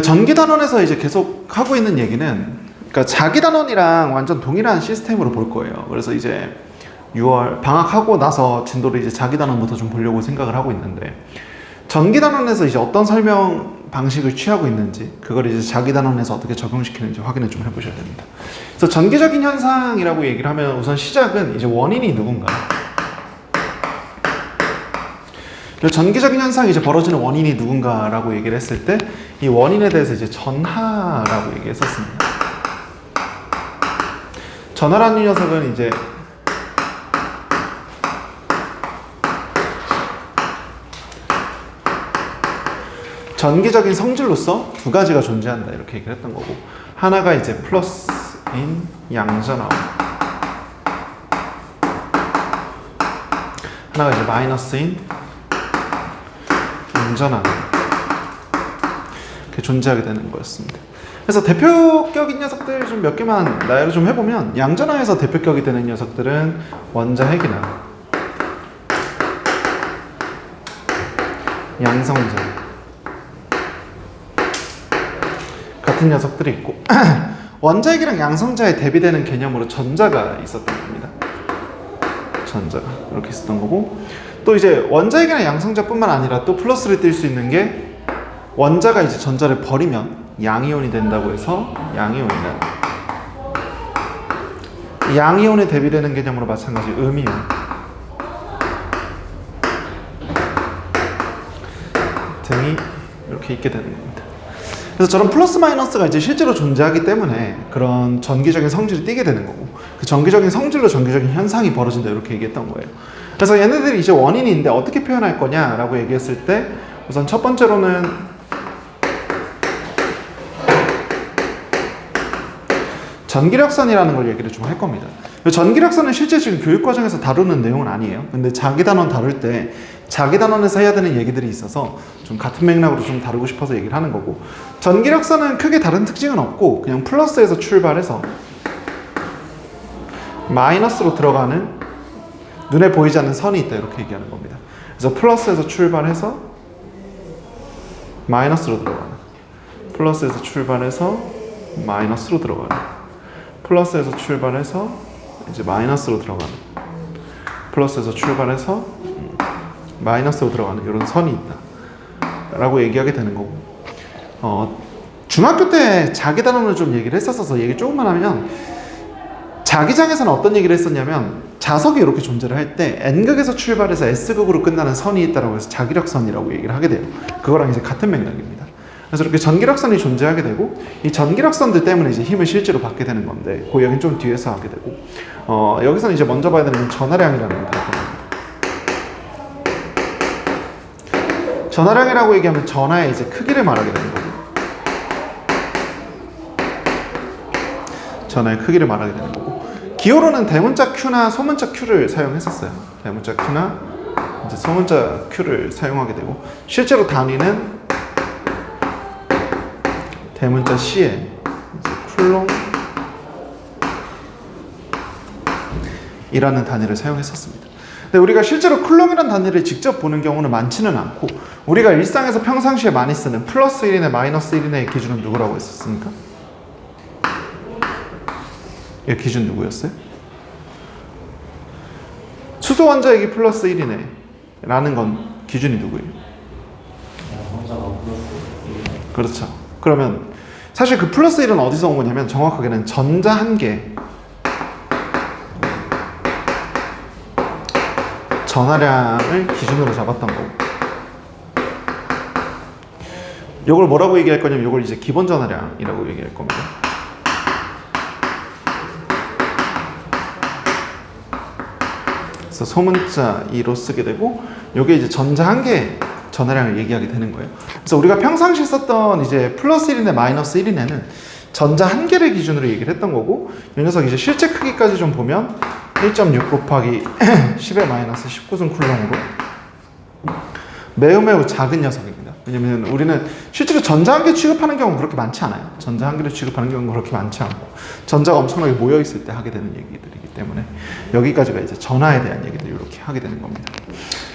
전기 단원에서 이제 계속 하고 있는 얘기는, 그러니까 자기 단원이랑 완전 동일한 시스템으로 볼 거예요. 그래서 이제 6월 방학하고 나서 진도를 이제 자기 단원부터 좀 보려고 생각을 하고 있는데, 전기 단원에서 이제 어떤 설명 방식을 취하고 있는지, 그걸 이제 자기 단원에서 어떻게 적용시키는지 확인을 좀 해보셔야 됩니다. 그래서 전기적인 현상이라고 얘기를 하면 우선 시작은 이제 원인이 누군가. 전기적인 현상이 이제 벌어지는 원인이 누군가라고 얘기를 했을 때, 이 원인에 대해서 이제 전하라고 얘기했었습니다. 전하라는 녀석은 이제 전기적인 성질로서 두 가지가 존재한다 이렇게 얘기를 했던 거고, 하나가 이제 플러스인 양전하고 하나가 이제 마이너스인 양전하고 이렇게 존재하게 되는 거였습니다. 그래서 대표격인 녀석들 좀 몇 개만 나열을 좀 해보면, 양전하에서 대표격이 되는 녀석들은 원자핵이나 양성자 같은 녀석들이 있고, 원자핵이랑 양성자에 대비되는 개념으로 전자가 있었던 겁니다. 전자가 이렇게 있었던 거고, 또 이제 원자핵이나 양성자뿐만 아니라 또 플러스를 띌 수 있는 게, 원자가 이제 전자를 버리면 양이온이 된다고 해서 양이온이다. 양이온에 대비되는 개념으로 마찬가지 음이온 등이 이렇게 있게 되는 겁니다. 그래서 저런 플러스 마이너스가 이제 실제로 존재하기 때문에 그런 전기적인 성질이 띠게 되는 거고, 그 전기적인 성질로 전기적인 현상이 벌어진다 이렇게 얘기했던 거예요. 그래서 얘네들이 이제 원인인데 어떻게 표현할 거냐라고 얘기했을 때, 우선 첫 번째로는 전기력선이라는 걸 얘기를 좀 할 겁니다. 전기력선은 실제 지금 교육과정에서 다루는 내용은 아니에요. 근데 자기 단원 다룰 때 자기 단원에서 해야 되는 얘기들이 있어서 좀 같은 맥락으로 좀 다루고 싶어서 얘기를 하는 거고, 전기력선은 크게 다른 특징은 없고 그냥 플러스에서 출발해서 마이너스로 들어가는 눈에 보이지 않는 선이 있다 이렇게 얘기하는 겁니다. 그래서 플러스에서 출발해서 마이너스로 들어가는, 플러스에서 출발해서 마이너스로 들어가는, 플러스에서 출발해서 이제 마이너스로 들어가는, 플러스에서 출발해서 마이너스로 들어가는 이런 선이 있다 라고 얘기하게 되는 거고, 중학교 때 자기 단원을 좀 얘기를 했었어서 얘기 조금만 하면, 자기장에서는 어떤 얘기를 했었냐면, 자석이 이렇게 존재를 할 때 N극에서 출발해서 S극으로 끝나는 선이 있다고 해서 자기력선이라고 얘기를 하게 돼요. 그거랑 이제 같은 맥락입니다. 그래서 이렇게 전기력선이 존재하게 되고, 이 전기력선들 때문에 이제 힘을 실제로 받게 되는 건데, 그 얘기는 좀 뒤에서 하게 되고, 여기서는 이제 먼저 봐야 되는 건 전하량이라는 걸 봤던 겁니다. 전하량이라고 얘기하면 전하의 이제 크기를 말하게 되는 거고, 전하의 크기를 말하게 되는 거고, 기호로는 대문자 Q나 소문자 Q를 사용했었어요. 대문자 Q나 이제 소문자 Q를 사용하게 되고, 실제로 단위는 대문자 C에 이제 쿨롱이라는 단위를 사용했었습니다. 근데 우리가 실제로 쿨롱이라는 단위를 직접 보는 경우는 많지는 않고, 우리가 일상에서 평상시에 많이 쓰는 플러스 1이네 마이너스 1이네의 기준은 누구라고 했었습니까? 이 기준 누구였어요? 수소 원자핵이 플러스 1이네 라는 건 기준이 누구예요? 그렇죠. 그러면 사실 그 플러스 1은 어디서 온 거냐면, 정확하게는 전자 한 개, 전하량을 기준으로 잡았던 거고, 이걸 뭐라고 얘기할 거냐면, 이걸 이제 기본 전하량이라고 얘기할 겁니다. 그래서 소문자 2로 쓰게 되고, 이게 이제 전자 한 개 전하량을 얘기하게 되는 거예요. 그래서 우리가 평상시 썼던 이제 플러스 1이네 마이너스 1이네는 전자 한 개를 기준으로 얘기를 했던 거고, 이 녀석 이제 실제 크기까지 좀 보면 1.6 곱하기 10의 마이너스 19승 쿨롱으로 매우 작은 녀석입니다. 왜냐면 우리는 실제로 전자 한 개 취급하는 경우는 그렇게 많지 않아요. 전자 한 개를 취급하는 경우는 그렇게 많지 않고, 전자가 엄청나게 모여 있을 때 하게 되는 얘기들이기 때문에 여기까지가 이제 전하에 대한 얘기들 이렇게 하게 되는 겁니다.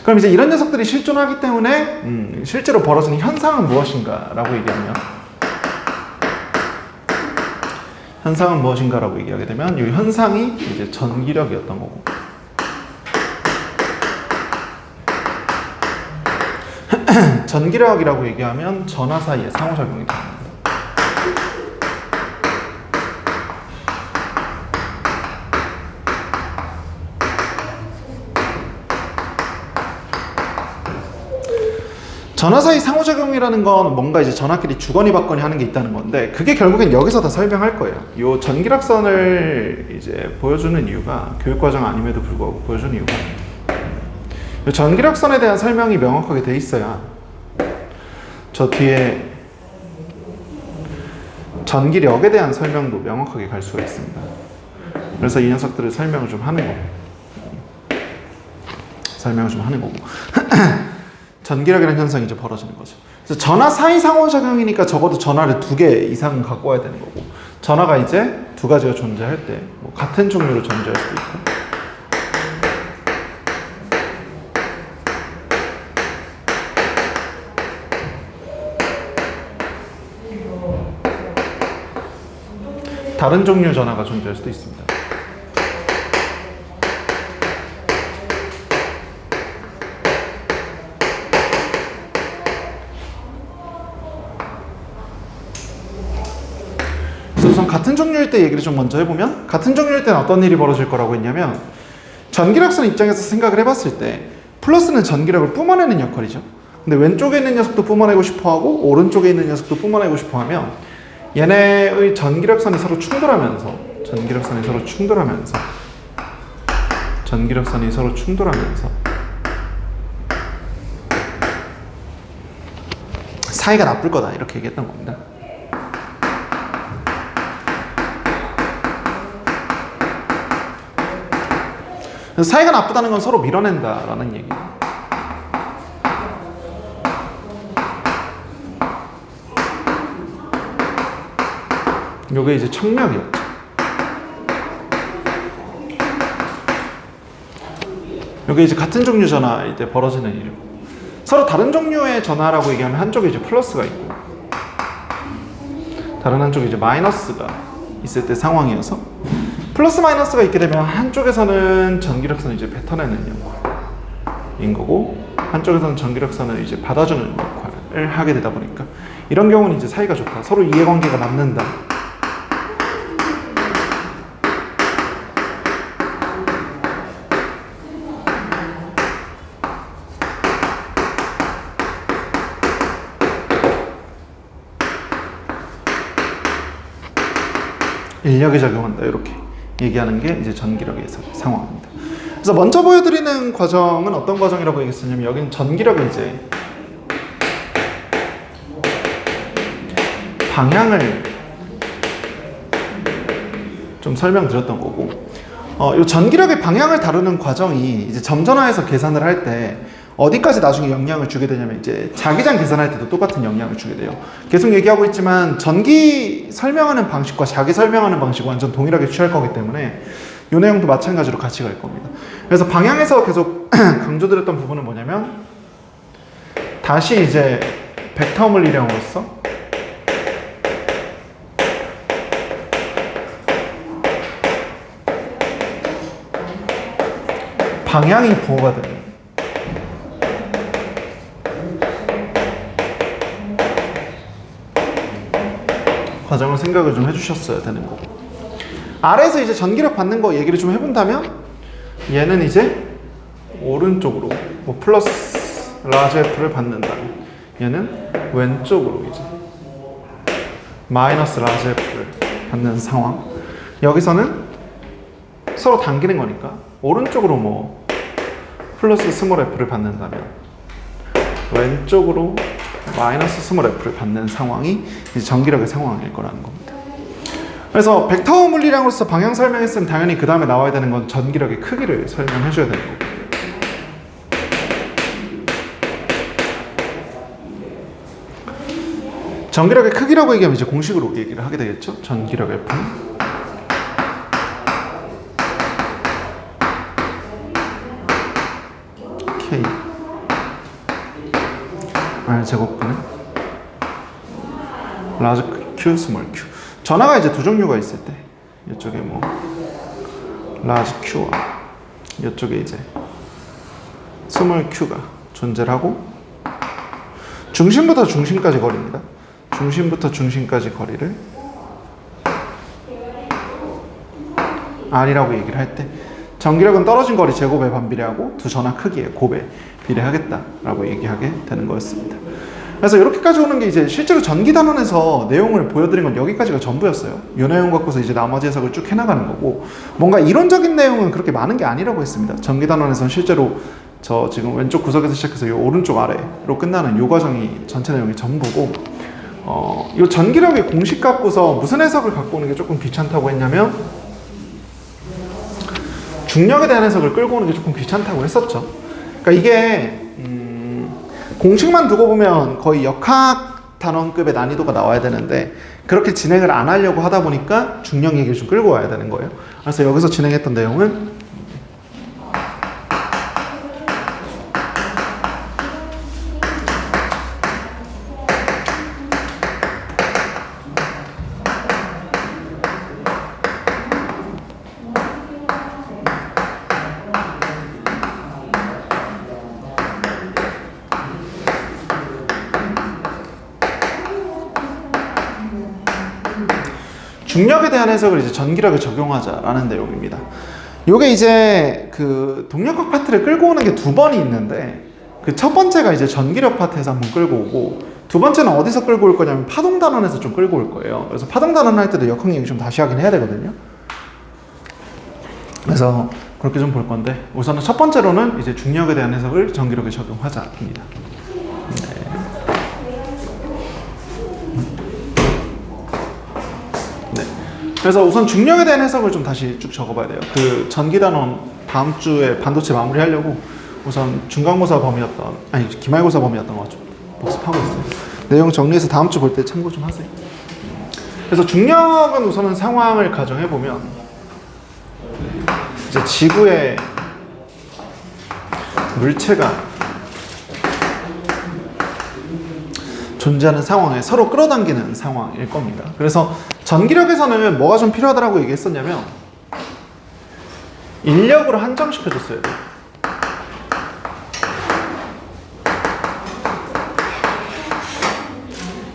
그럼 이제 이런 녀석들이 실존하기 때문에 실제로 벌어지는 현상은 무엇인가 라고 얘기하면, 현상은 무엇인가라고 얘기하게 되면 이 현상이 이제 전기력이었던 거고 전기력이라고 얘기하면 전하 사이의 상호작용이 됩니다. 전하 사이 상호작용이라는 건 뭔가 이제 전하끼리 주거니 받거니 하는 게 있다는 건데 그게 결국엔 여기서 다 설명할 거예요. 이 전기력선을 이제 보여주는 이유가 교육과정 아님에도 불구하고 보여주는 이유가 이 전기력선에 대한 설명이 명확하게 돼 있어야 저 뒤에 전기력에 대한 설명도 명확하게 갈 수가 있습니다. 그래서 이 녀석들을 설명을 좀 하는 거고 전기력이라는 현상이 이제 벌어지는 거죠. 그래서 전하 사이 상호작용이니까 적어도 전하를 2개 이상은 갖고 와야 되는 거고 전하가 이제 2가지가 존재할 때 뭐 같은 종류로 존재할 수도 있고 다른 종류 전하가 존재할 수도 있습니다. 우선 같은 종류일 때 얘기를 좀 먼저 해보면 같은 종류일 때는 어떤 일이 벌어질 거라고 했냐면 전기력선 입장에서 생각을 해봤을 때 플러스는 전기력을 뿜어내는 역할이죠. 근데 왼쪽에 있는 녀석도 뿜어내고 싶어하고 오른쪽에 있는 녀석도 뿜어내고 싶어하면 얘네의 전기력선이 서로 충돌하면서 사이가 나쁠 거다 이렇게 얘기했던 겁니다. 사이가 나쁘다는 건 서로 밀어낸다라는 얘기예요. 요게 이제 청력이었죠. 요게 이제 같은 종류 전하일 때 벌어지는 일이고 서로 다른 종류의 전하라고 얘기하면 한쪽에 이제 플러스가 있고 다른 한쪽에 이제 마이너스가 있을 때 상황이어서 플러스 마이너스가 있게 되면 한쪽에서는 전기력선을 이제 뱉어내는 역할인 거고 한쪽에서는 전기력선을 이제 받아주는 역할을 하게 되다 보니까 이런 경우는 이제 사이가 좋다. 서로 이해관계가 맞는다. 인력이 작용한다. 이렇게 얘기하는 게 이제 전기력의 상황입니다. 그래서 먼저 보여드리는 과정은 어떤 과정이라고 얘기했었냐면 여기는 전기력의 이제 방향을 좀 설명드렸던 거고 이 전기력의 방향을 다루는 과정이 이제 점전화해서 계산을 할 때 어디까지 나중에 영향을 주게 되냐면 이제 자기장 계산할 때도 똑같은 영향을 주게 돼요. 계속 얘기하고 있지만 전기 설명하는 방식과 자기 설명하는 방식은 완전 동일하게 취할 거기 때문에 이 내용도 마찬가지로 같이 갈 겁니다. 그래서 방향에서 계속 강조드렸던 부분은 뭐냐면 다시 이제 벡터 물리량으로서 방향이 부호가 되는 과정을 생각을 좀 해주셨어야 되는 거고 아래에서 이제 전기력 받는 거 얘기를 좀 해본다면 얘는 이제 오른쪽으로 뭐 플러스 라지 F를 받는다면 얘는 왼쪽으로 이제 마이너스 라지 F를 받는 상황. 여기서는 서로 당기는 거니까 오른쪽으로 뭐 플러스 스몰 F를 받는다면 왼쪽으로 마이너스 스몰 F를 받는 상황이 이제 전기력의 상황일 거라는 겁니다. 그래서 벡터 물리량으로서 방향 설명했으면 당연히 그 다음에 나와야 되는 건 전기력의 크기를 설명해 줘야 되는 거고 전기력의 크기라고 얘기하면 이제 공식으로 얘기를 하게 되겠죠. 전기력 F K R 제곱분의 라지 Q 스몰 Q 전하가 이제 두 종류가 있을 때 이쪽에 뭐 라지 Q와 이쪽에 이제 스몰 Q가 존재를 하고 중심부터 중심까지 거리입니다. 중심부터 중심까지 거리를 R이라고 얘기를 할 때 전기력은 떨어진 거리 제곱에 반비례하고 두 전하 크기의 곱에 비례하겠다라고 얘기하게 되는 거였습니다. 그래서 이렇게까지 오는 게 이제 실제로 전기단원에서 내용을 보여드린 건 여기까지가 전부였어요. 이 내용 갖고서 이제 나머지 해석을 쭉 해나가는 거고 뭔가 이론적인 내용은 그렇게 많은 게 아니라고 했습니다. 전기단원에서는 실제로 저 지금 왼쪽 구석에서 시작해서 이 오른쪽 아래로 끝나는 이 과정이 전체 내용이 전부고 이 전기력의 공식 갖고서 무슨 해석을 갖고 오는 게 조금 귀찮다고 했냐면 중력에 대한 해석을 끌고 오는 게 조금 귀찮다고 했었죠. 그러니까 이게 공식만 두고 보면 거의 역학 단원급의 난이도가 나와야 되는데 그렇게 진행을 안 하려고 하다 보니까 중력 얘기를 좀 끌고 와야 되는 거예요. 그래서 여기서 진행했던 내용은 중력에 대한 해석을 이제 전기력에 적용하자라는 내용입니다. 요게 이제 그 동력학 파트를 끌고 오는 게 두 번이 있는데 그 첫 번째가 이제 전기력 파트에서 한번 끌고 오고 두 번째는 어디서 끌고 올 거냐면 파동단원에서 좀 끌고 올 거예요. 그래서 파동단원 할 때도 역학 얘기 좀 다시 하긴 해야 되거든요. 그래서 그렇게 좀 볼 건데 우선은 첫 번째로는 이제 중력에 대한 해석을 전기력에 적용하자입니다. 그래서 우선 중력에 대한 해석을 좀 다시 쭉 적어봐야 돼요. 그 전기단원 다음 주에 반도체 마무리하려고 우선 중간고사 범위였던 기말고사 범위였던 거 좀 복습하고 있어요. 내용 정리해서 다음 주 볼 때 참고 좀 하세요. 그래서 중력은 우선은 상황을 가정해 보면 이제 지구의 물체가 존재하는 상황에 서로 끌어당기는 상황일 겁니다. 그래서 전기력에서는 뭐가 좀 필요하다고 얘기했었냐면 인력으로 한정시켜줬어야 돼요.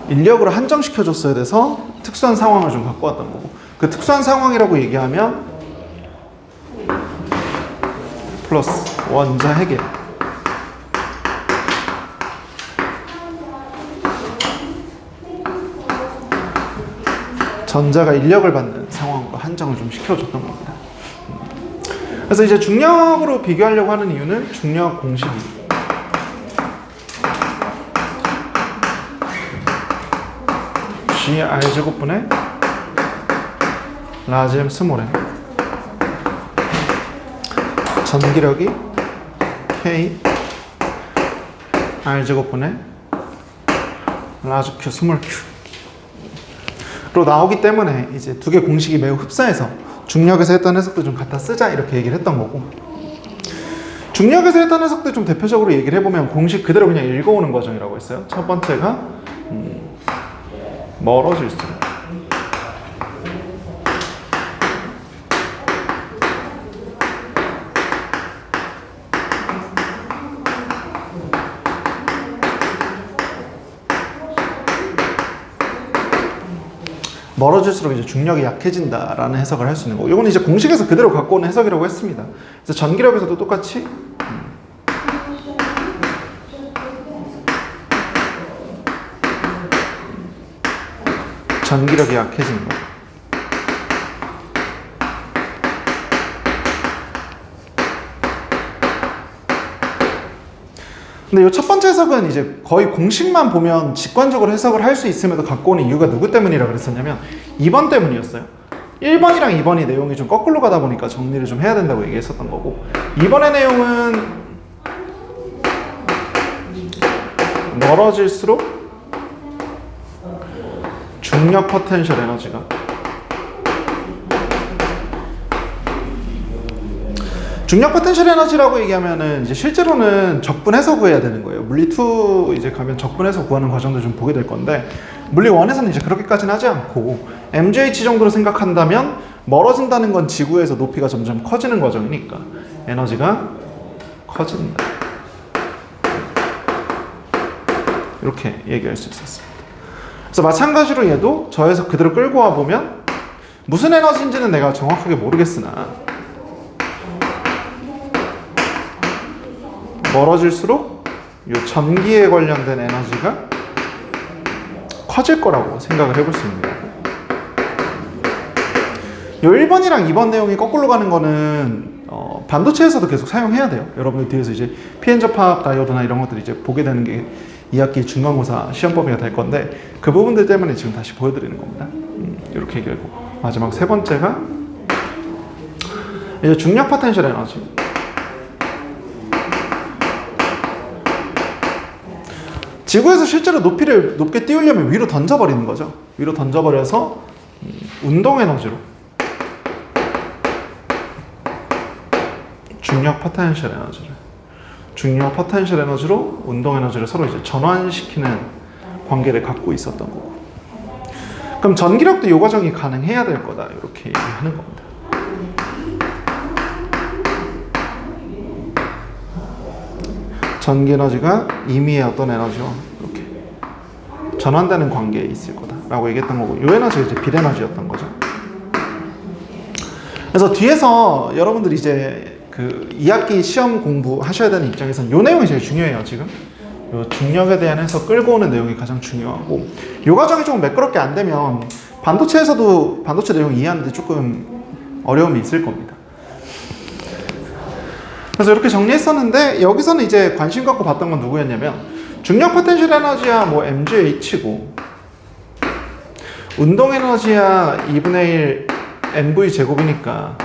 인력으로 한정시켜줬어야 돼서 특수한 상황을 좀 갖고 왔던 거고 그 특수한 상황이라고 얘기하면 플러스 원자 해계 전자가 인력을 받는 상황으로 한정을 좀 시켜줬던 겁니다. 그래서 이제 중력으로 비교하려고 하는 이유는 중력 공식이 GR 제곱분의 라지 M 스몰 m 전기력이 K R 제곱분의 라지 Q 스몰 Q 로 나오기 때문에 이제 두 개 공식이 매우 흡사해서 중력에서 했던 해석도 좀 갖다 쓰자 이렇게 얘기를 했던 거고 중력에서 했던 해석도 좀 대표적으로 얘기를 해보면 공식 그대로 그냥 읽어오는 과정이라고 했어요. 첫 번째가 멀어질수록 멀어질수록 이제 중력이 약해진다라는 해석을 할 수 있는 거고 이건 이제 공식에서 그대로 갖고 오는 해석이라고 했습니다. 그래서 전기력에서도 똑같이 전기력이 약해지는 거. 근데 이 첫 번째 해석은 이제 거의 공식만 보면 직관적으로 해석을 할 수 있음에도 갖고 오는 이유가 누구 때문이라 그랬었냐면 2번 때문이었어요. 1번이랑 2번이 내용이 좀 거꾸로 가다 보니까 정리를 좀 해야 된다고 얘기했었던 거고 2번의 내용은 멀어질수록 중력 포텐셜 에너지가 중력 포텐셜 에너지라고 얘기하면은 이제 실제로는 적분해서 구해야 되는 거예요. 물리 2 이제 가면 적분해서 구하는 과정도 좀 보게 될 건데, 물리 1에서는 이제 그렇게까지는 하지 않고 MGH 정도로 생각한다면 멀어진다는 건 지구에서 높이가 점점 커지는 과정이니까 에너지가 커진다. 이렇게 얘기할 수 있었습니다. 그래서 마찬가지로 얘도 저에서 그대로 끌고 와 보면 무슨 에너지인지는 내가 정확하게 모르겠으나 멀어질수록 이 전기에 관련된 에너지가 커질 거라고 생각을 해볼 수 있는 거예요. 이 1번이랑 2번 내용이 거꾸로 가는 거는 반도체에서도 계속 사용해야 돼요. 여러분들 뒤에서 이제 피엔 접합 다이오드나 이런 것들이 이제 보게 되는 게 2학기 중간고사 시험 범위가 될 건데, 그 부분들 때문에 지금 다시 보여드리는 겁니다. 이렇게 얘기하고, 마지막 세 번째가 이제 중력 포텐셜 에너지. 지구에서 실제로 높이를 높게 띄우려면 위로 던져버리는 거죠. 위로 던져버려서 운동 에너지로, 중력 포텐셜 에너지로 운동 에너지를 서로 이제 전환시키는 관계를 갖고 있었던 거고. 그럼 전기력도 이 과정이 가능해야 될 거다, 이렇게 얘기하는 겁니다. 전기 에너지가 임의의 어떤 에너지와 이렇게 전환되는 관계에 있을 거다라고 얘기했던 거고, 이 에너지가 이제 빌 에너지였던 거죠. 그래서 뒤에서 여러분들이 이제 그 2학기 시험 공부하셔야 되는 입장에서는 이 내용이 제일 중요해요. 지금 요 중력에 대한 해석 끌고 오는 내용이 가장 중요하고, 이 과정이 조금 매끄럽게 안 되면 반도체에서도 반도체 내용 이해하는데 조금 어려움이 있을 겁니다. 그래서 이렇게 정리했었는데, 여기서는 이제 관심 갖고 봤던 건 누구였냐면 중력 포텐셜 에너지야 뭐 mgh고, 운동 에너지야 2분의 1 mv 제곱이니까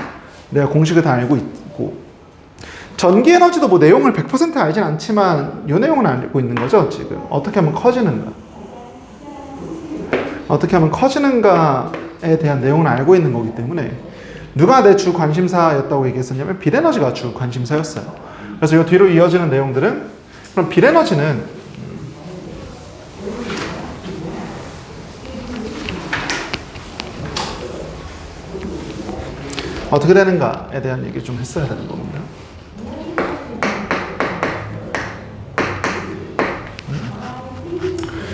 내가 공식을 다 알고 있고, 전기 에너지도 뭐 내용을 100% 알진 않지만 이 내용은 알고 있는 거죠. 지금 어떻게 하면 커지는가에 대한 내용은 알고 있는 거기 때문에, 누가 내 주 관심사였다고 얘기했었냐면 빌 에너지가 주 관심사였어요. 그래서 이 뒤로 이어지는 내용들은, 그럼 빌 에너지는 어떻게 되는가에 대한 얘기를 좀 했어야 되는 겁니다.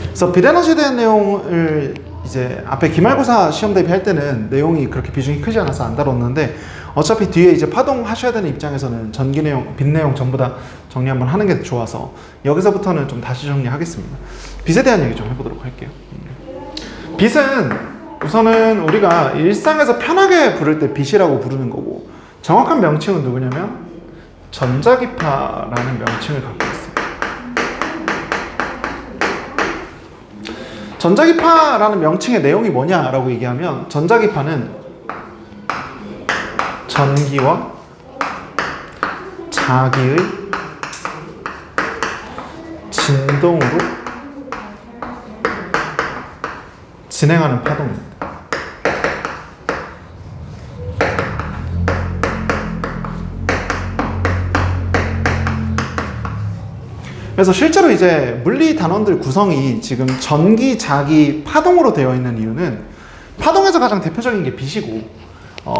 그래서 빌 에너지에 대한 내용을 이제 앞에 기말고사 시험 대비할 때는 내용이 그렇게 비중이 크지 않아서 안 다뤘는데, 어차피 뒤에 이제 파동 하셔야 되는 입장에서는 전기 내용, 빛 내용 전부 다 정리 한번 하는 게 좋아서 여기서부터는 좀 다시 정리하겠습니다. 빛에 대한 얘기 좀 해보도록 할게요. 빛은 우선은 우리가 일상에서 편하게 부를 때 빛이라고 부르는 거고, 정확한 명칭은 누구냐면 전자기파라는 명칭을 갖고 있어요. 전자기파라는 명칭의 내용이 뭐냐라고 얘기하면, 전자기파는 전기와 자기의 진동으로 진행하는 파동입니다. 그래서 실제로 이제 물리 단원들 구성이 지금 전기, 자기, 파동으로 되어 있는 이유는, 파동에서 가장 대표적인 게 빛이고,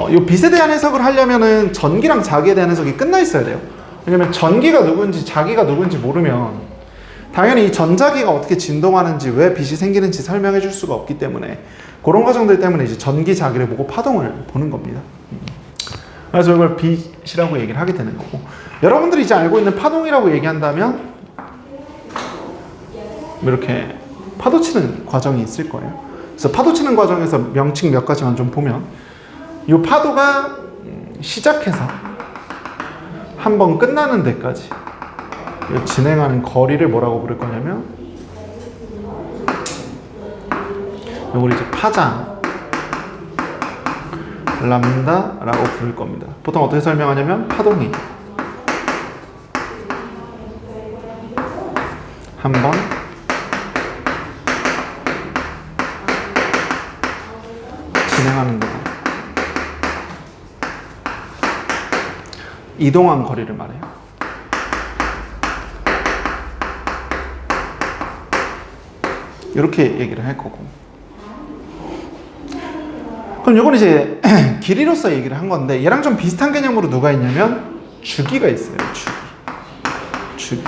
이 빛에 대한 해석을 하려면은 전기랑 자기에 대한 해석이 끝나 있어야 돼요. 왜냐면 전기가 누군지 자기가 누군지 모르면 당연히 이 전자기가 어떻게 진동하는지, 왜 빛이 생기는지 설명해 줄 수가 없기 때문에, 그런 과정들 때문에 이제 전기, 자기를 보고 파동을 보는 겁니다. 그래서 이걸 빛이라고 얘기를 하게 되는 거고, 여러분들이 이제 알고 있는 파동이라고 얘기한다면 이렇게 파도 치는 과정이 있을 거예요. 그래서 파도 치는 과정에서 명칭 몇 가지만 좀 보면, 이 파도가 시작해서 한번 끝나는 데까지 진행하는 거리를 뭐라고 부를 거냐면, 이걸 이제 파장, 람다라고 부를 겁니다. 보통 어떻게 설명하냐면, 파동이 한번 진행하는 거다. 이동한 거리를 말해요. 이렇게 얘기를 할 거고. 그럼 이건 이제 길이로서 얘기를 한 건데 얘랑 좀 비슷한 개념으로 누가 있냐면 주기가 있어요. 주기.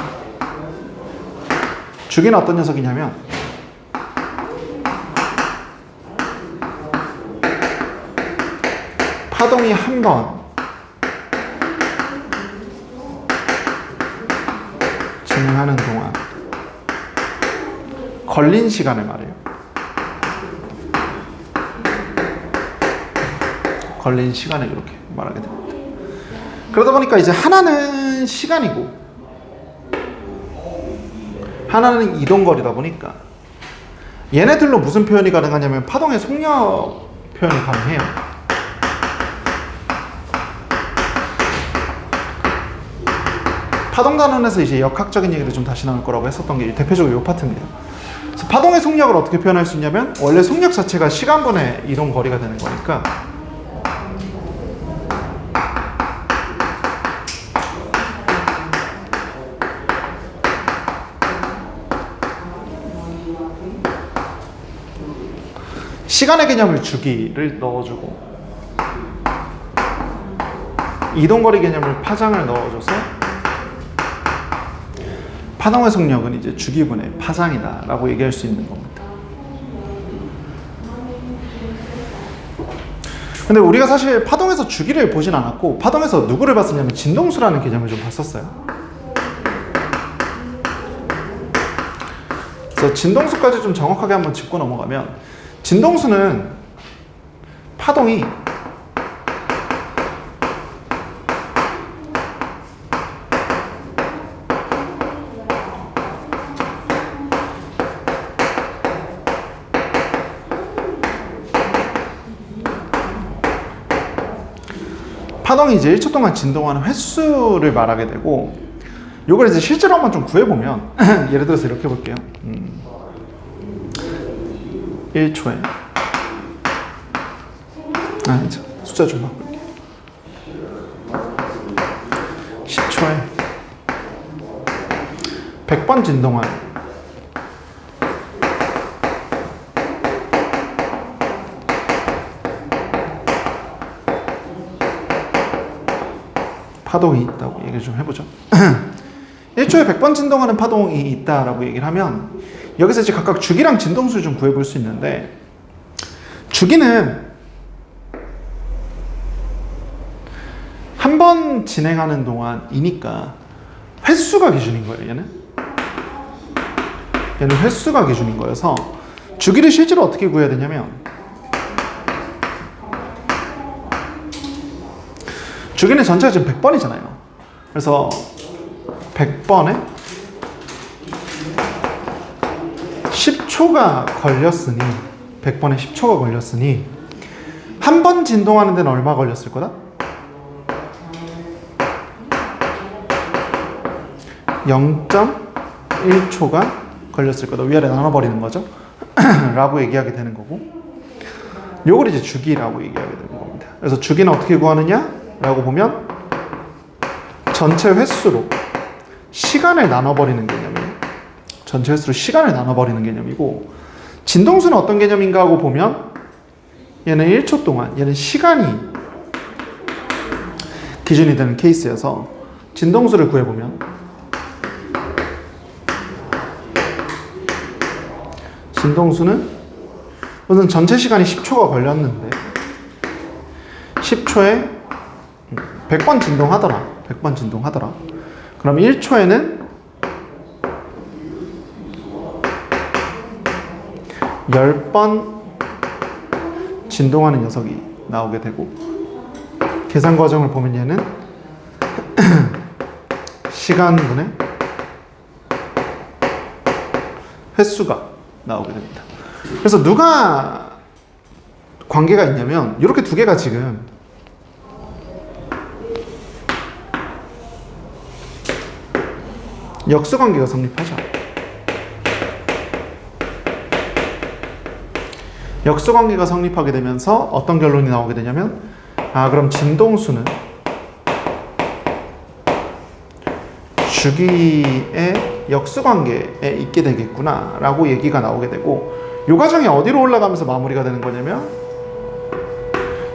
주기는 어떤 녀석이냐면 파동이 한 번 진행하는 동안 걸린 시간을 말해요. 걸린 시간을 이렇게 말하게 됩니다. 그러다 보니까 이제 하나는 시간이고 하나는 이동거리다 보니까 얘네들로 무슨 표현이 가능하냐면 파동의 속력 표현이 가능해요. 파동 단원에서 이제 역학적인 얘기를 좀 다시 나올 거라고 했었던 게 대표적으로 이 파트입니다. 그래서 파동의 속력을 어떻게 표현할 수 있냐면 원래 속력 자체가 시간분의 이동 거리가 되는 거니까 시간의 개념을 주기를 넣어주고 이동거리 개념을 파장을 넣어줘서 파동의 속력은 이제 주기분의 파장이다 라고 얘기할 수 있는 겁니다. 근데 우리가 사실 파동에서 주기를 보진 않았고 파동에서 누구를 봤었냐면 진동수라는 개념을 좀 봤었어요. 그래서 진동수까지 좀 정확하게 한번 짚고 넘어가면 진동수는 파동이 파동이 이제 1초 동안 진동하는 횟수를 말하게 되고 요걸 이제 실제로 한번 좀 구해보면 예를 들어서 이렇게 볼게요. 1초에 숫자 좀 바꿀게요. 10초에 100번 진동하는 파동이 있다고 얘기를 좀 해보죠. 1초에 100번 진동하는 파동이 있다라고 얘기를 하면 여기서 이제 각각 주기랑 진동수를 좀 구해볼 수 있는데 주기는 한 번 진행하는 동안이니까 횟수가 기준인 거예요. 얘는 횟수가 기준인 거여서 주기를 실제로 어떻게 구해야 되냐면 주기는 전체가 지금 100번이잖아요. 그래서 100번에 10초가 걸렸으니 100번에 10초가 걸렸으니 한 번 진동하는 데는 얼마 걸렸을 거다? 0.1초가 걸렸을 거다. 위아래 나눠버리는 거죠. 라고 얘기하게 되는 거고 요걸 이제 주기라고 얘기하게 되는 겁니다. 그래서 주기는 어떻게 구하느냐? 라고 보면 전체 횟수로 시간을 나눠버리는 개념이에요. 전체 횟수로 시간을 나눠버리는 개념이고 진동수는 어떤 개념인가 하고 보면 얘는 1초 동안 얘는 시간이 기준이 되는 케이스여서 진동수를 구해보면 진동수는 우선 전체 시간이 10초가 걸렸는데 10초에 100번 진동하더라. 100번 진동하더라. 그럼 1초에는 10번 진동하는 녀석이 나오게 되고 계산 과정을 보면 얘는 시간분의 횟수가 나오게 됩니다. 그래서 누가 관계가 있냐면 이렇게 두 개가 지금 역수관계가 성립하죠. 역수관계가 성립하게 되면서 어떤 결론이 나오게 되냐면 그럼 진동수는 주기의 역수관계에 있게 되겠구나 라고 얘기가 나오게 되고, 이 과정이 어디로 올라가면서 마무리가 되는 거냐면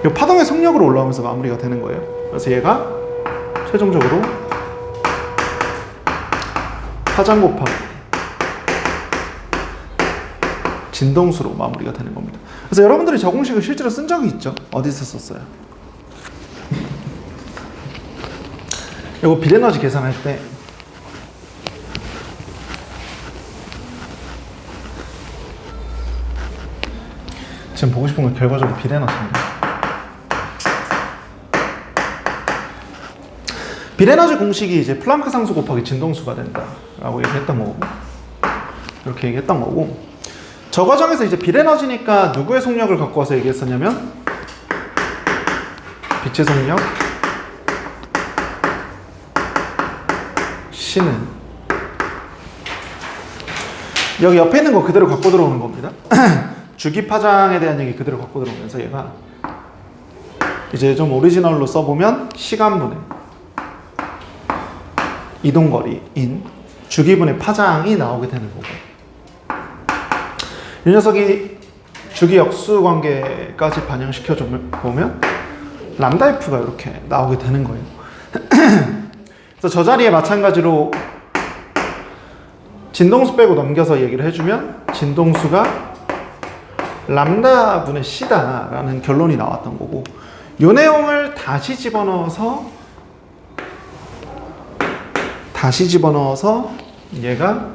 이 파동의 속력으로 올라오면서 마무리가 되는 거예요. 그래서 얘가 최종적으로 파장 곱하기 진동수로 마무리가 되는 겁니다. 그래서 여러분들이 저 공식을 실제로 쓴 적이 있죠? 어디서 썼어요? 이거 빌에너지 계산할 때 지금 보고 싶은 건 결과적으로 빌에너지입니다. 빌에너지 공식이 이제 플랑크 상수 곱하기 진동수가 된다라고 얘기했던 거고, 이렇게 얘기했던 거고, 저 과정에서 이제 빌에너지니까 누구의 속력을 갖고 와서 얘기했었냐면 빛의 속력 C는 여기 옆에 있는 거 그대로 갖고 들어오는 겁니다. 주기 파장에 대한 얘기 그대로 갖고 들어오면서 얘가 이제 좀 오리지널로 써보면 시간분의 이동거리인 주기분의 파장이 나오게 되는 거고, 이 녀석이 주기 역수 관계까지 반영시켜 보면 람다 F가 이렇게 나오게 되는 거예요. 그래서 저 자리에 마찬가지로 진동수 빼고 넘겨서 얘기를 해주면 진동수가 람다 분의 C다라는 결론이 나왔던 거고, 이 내용을 다시 집어넣어서 얘가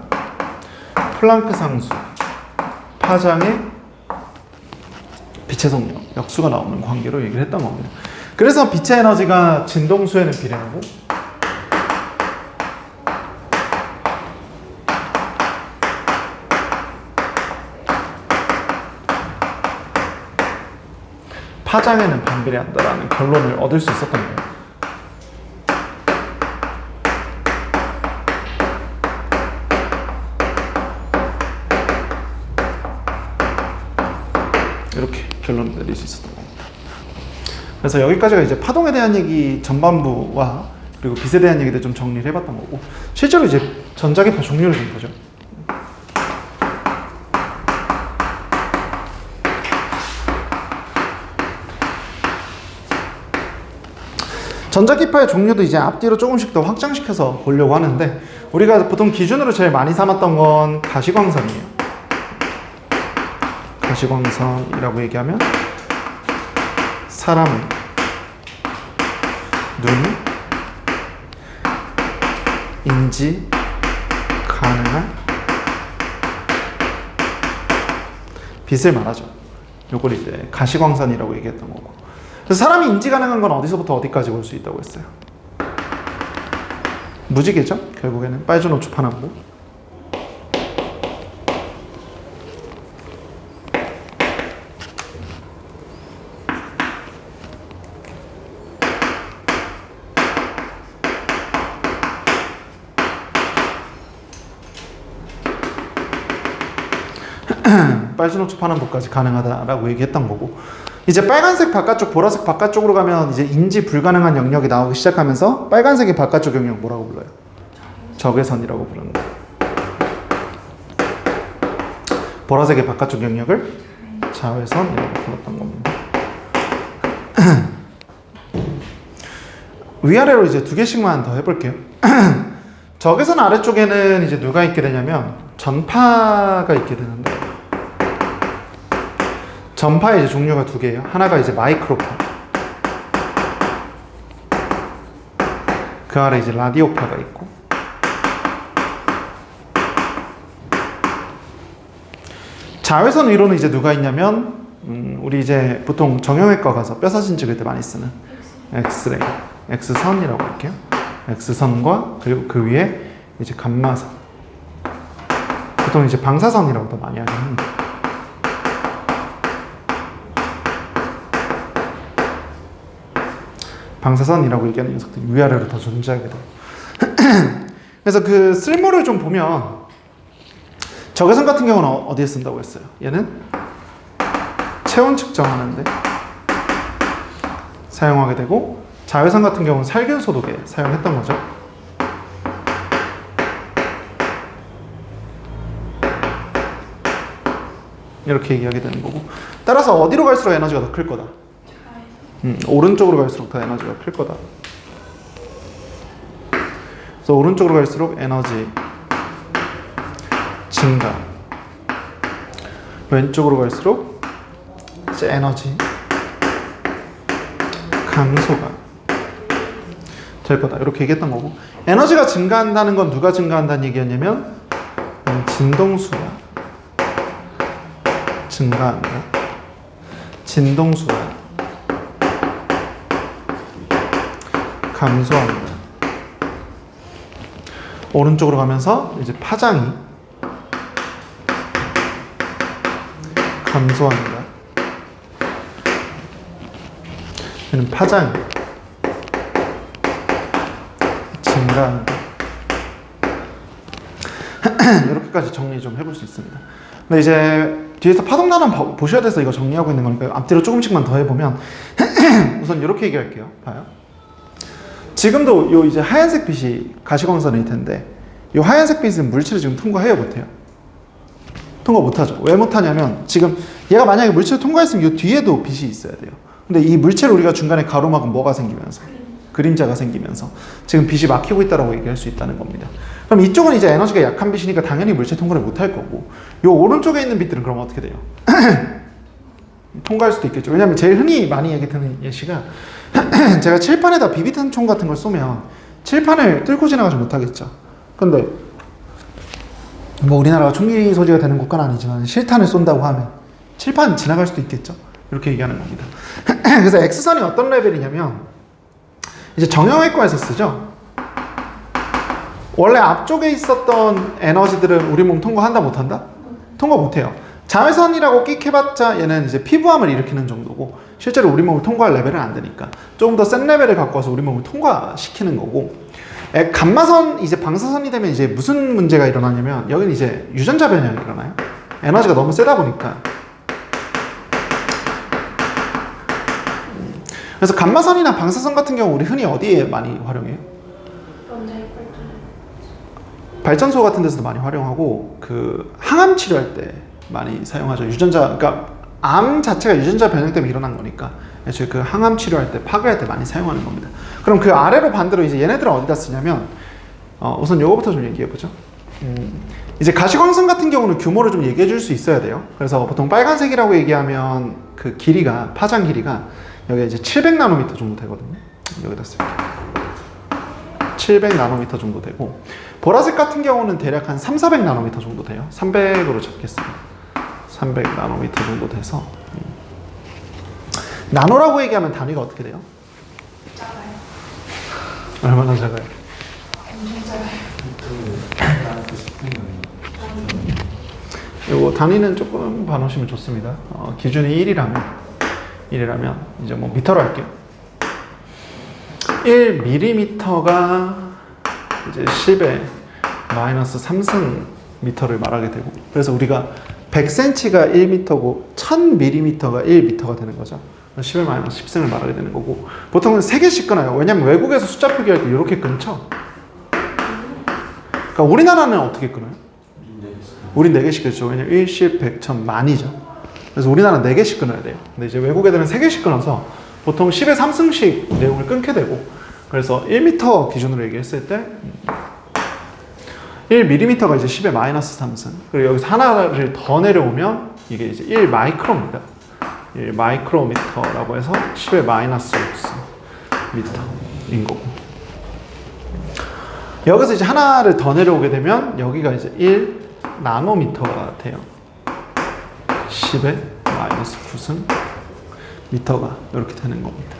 플랑크 상수 파장의 빛의 속력 역수가 나오는 관계로 얘기를 했던 겁니다. 그래서 빛의 에너지가 진동수에는 비례하고 파장에는 반비례한다라는 결론을 얻을 수 있었던 거예요. 이렇게 결론을 내릴 수 있었던 겁니다. 그래서 여기까지가 이제 파동에 대한 얘기 전반부와 그리고 빛에 대한 얘기들 좀 정리를 해봤던 거고, 실제로 이제 전자기파 종류를 좀 보죠. 전자기파의 종류도 이제 앞뒤로 조금씩 더 확장시켜서 보려고 하는데, 우리가 보통 기준으로 제일 많이 삼았던 건 가시광선이에요. 가시광선이라고 얘기하면 사람의 눈이 인지 가능한 빛을 말하죠. 요걸 이제 가시광선이라고 얘기했던 거고, 그래서 사람이 인지 가능한 건 어디서부터 어디까지 볼 수 있다고 했어요? 무지개죠? 결국에는 빨주노 초파남보. 빨주노초 파남보까지 가능하다라고 얘기했던 거고, 이제 빨간색 바깥쪽, 보라색 바깥쪽으로 가면 이제 인지 불가능한 영역이 나오기 시작하면서 빨간색의 바깥쪽 영역 뭐라고 불러요? 적외선이라고 부르는 거예요. 보라색의 바깥쪽 영역을 자외선이라고 불렀던 겁니다. 위아래로 이제 두 개씩만 더 해볼게요. 적외선 아래쪽에는 이제 누가 있게 되냐면 전파가 있게 되는데, 전파의 이제 종류가 두 개예요. 하나가 이제 마이크로파, 그 아래 이제 라디오파가 있고, 자외선 위로는 이제 누가 있냐면 우리 이제 보통 정형외과 가서 뼈 사진 찍을 때 많이 쓰는 엑스레이, X선이라고 할게요. X선과 그리고 그 위에 이제 감마선, 보통 이제 방사선이라고도 많이 하긴 합니다. 방사선이라고 얘기하는 녀석들이 위아래로 더 존재하게 돼요. 그래서 그 쓸모를 좀 보면, 적외선 같은 경우는 어디에 쓴다고 했어요? 얘는 체온 측정하는데 사용하게 되고, 자외선 같은 경우는 살균 소독에 사용했던 거죠. 이렇게 얘기하게 되는 거고, 따라서 어디로 갈수록 에너지가 더 클 거다. 오른쪽으로 갈수록 더 에너지가 클 거다. 그래서 오른쪽으로 갈수록 에너지 증가, 왼쪽으로 갈수록 이제 에너지 감소가 될 거다. 이렇게 얘기했던 거고, 에너지가 증가한다는 건 누가 증가한다는 얘기였냐면 진동수가 증가한다. 진동수가 감소한다. 오른쪽으로 가면서 이제 파장이 감소한다. 얘는 파장이 증가한다. 이렇게까지 정리 좀 해볼 수 있습니다. 근데 이제 뒤에서 파동단은 보셔야 돼서 이거 정리하고 있는 거니까 앞뒤로 조금씩만 더 해보면 우선 이렇게 얘기할게요. 봐요. 지금도 요 이제 하얀색 빛이 가시광선일 텐데, 요 하얀색 빛은 물질을 지금 통과해요, 못해요? 통과 못하죠. 왜 못하냐면 지금 얘가 만약에 물질을 통과했으면 요 뒤에도 빛이 있어야 돼요. 근데 이 물체를 우리가 중간에 가로막으면 뭐가 생기면서? 그림자가 생기면서 지금 빛이 막히고 있다고 얘기할 수 있다는 겁니다. 그럼 이쪽은 이제 에너지가 약한 빛이니까 당연히 물체 통과를 못할 거고, 요 오른쪽에 있는 빛들은 그럼 어떻게 돼요? 통과할 수도 있겠죠. 왜냐면 제일 흔히 많이 얘기 드는 예시가 제가 칠판에다 비비탄 총 같은 걸 쏘면 칠판을 뚫고 지나가지 못하겠죠. 근데 뭐 우리나라가 총기 소지가 되는 국가는 아니지만 실탄을 쏜다고 하면 칠판 지나갈 수도 있겠죠. 이렇게 얘기하는 겁니다. 그래서 X선이 어떤 레벨이냐면 이제 정형외과에서 쓰죠. 원래 앞쪽에 있었던 에너지들은 우리 몸 통과한다 못한다? 통과 못해요. 자외선이라고 끽 해봤자 얘는 이제 피부암을 일으키는 정도고 실제로 우리 몸을 통과할 레벨은 안 되니까 조금 더 센 레벨을 갖고 와서 우리 몸을 통과시키는 거고, 감마선 이제 방사선이 되면 이제 무슨 문제가 일어나냐면 여기는 이제 유전자 변형이 일어나요. 에너지가 너무 세다 보니까. 그래서 감마선이나 방사선 같은 경우 우리 흔히 어디에 많이 활용해요? 발전소 같은 데서도 많이 활용하고, 그 항암 치료할 때 많이 사용하죠. 유전자, 그러니까 암 자체가 유전자 변형 때문에 일어난 거니까 애초에 그 항암 치료할 때, 파괴할 때 많이 사용하는 겁니다. 그럼 그 아래로 반대로 이제 얘네들은 어디다 쓰냐면 우선 요거부터 좀 얘기해 보죠. 이제 가시광선 같은 경우는 규모를 좀 얘기해 줄 수 있어야 돼요. 그래서 보통 빨간색이라고 얘기하면 그 길이가, 파장 길이가 여기 이제 700나노미터 정도 되거든요. 여기다 쓸게요. 700나노미터 정도 되고, 보라색 같은 경우는 대략 한 300~400나노미터 정도 돼요. 300으로 잡겠습니다. 300나노미터 정도 돼서, 나노라고 얘기하면 단위가 어떻게 돼요? 작아요. 얼마나 작아요? 엄청 작아요. 요거 단위는 조금 봐놓으시면 좋습니다. 기준이 1이라면 이제 뭐 미터로 할게요. 1mm가 이제 10의 마이너스 3승 미터를 말하게 되고, 그래서 우리가 100cm가 1m고 1000mm가 1m가 되는 거죠. 10의 마이너스 10승을 말하게 되는 거고, 보통은 3개씩 끊어요. 왜냐면 외국에서 숫자 표기할 때 이렇게 끊죠. 그러니까 우리나라는 어떻게 끊어요? 우린 4개씩 끊죠. 왜냐면 1, 10, 100, 1000, 만이죠. 그래서 우리나라는 4개씩 끊어야 돼요. 근데 이제 외국 애들은 3개씩 끊어서 보통 10의 3승씩 내용을 끊게 되고, 그래서 1m 기준으로 얘기했을 때 1mm가 이제 10의 마이너스 3승, 그리고 여기서 하나를 더 내려오면 이게 이제 1마이크로입니다. 1마이크로미터라고 해서 10의 마이너스 6승 미터인 거고, 여기서 이제 하나를 더 내려오게 되면 여기가 이제 1나노미터가 돼요. 10의 마이너스 9승 미터가 이렇게 되는 겁니다.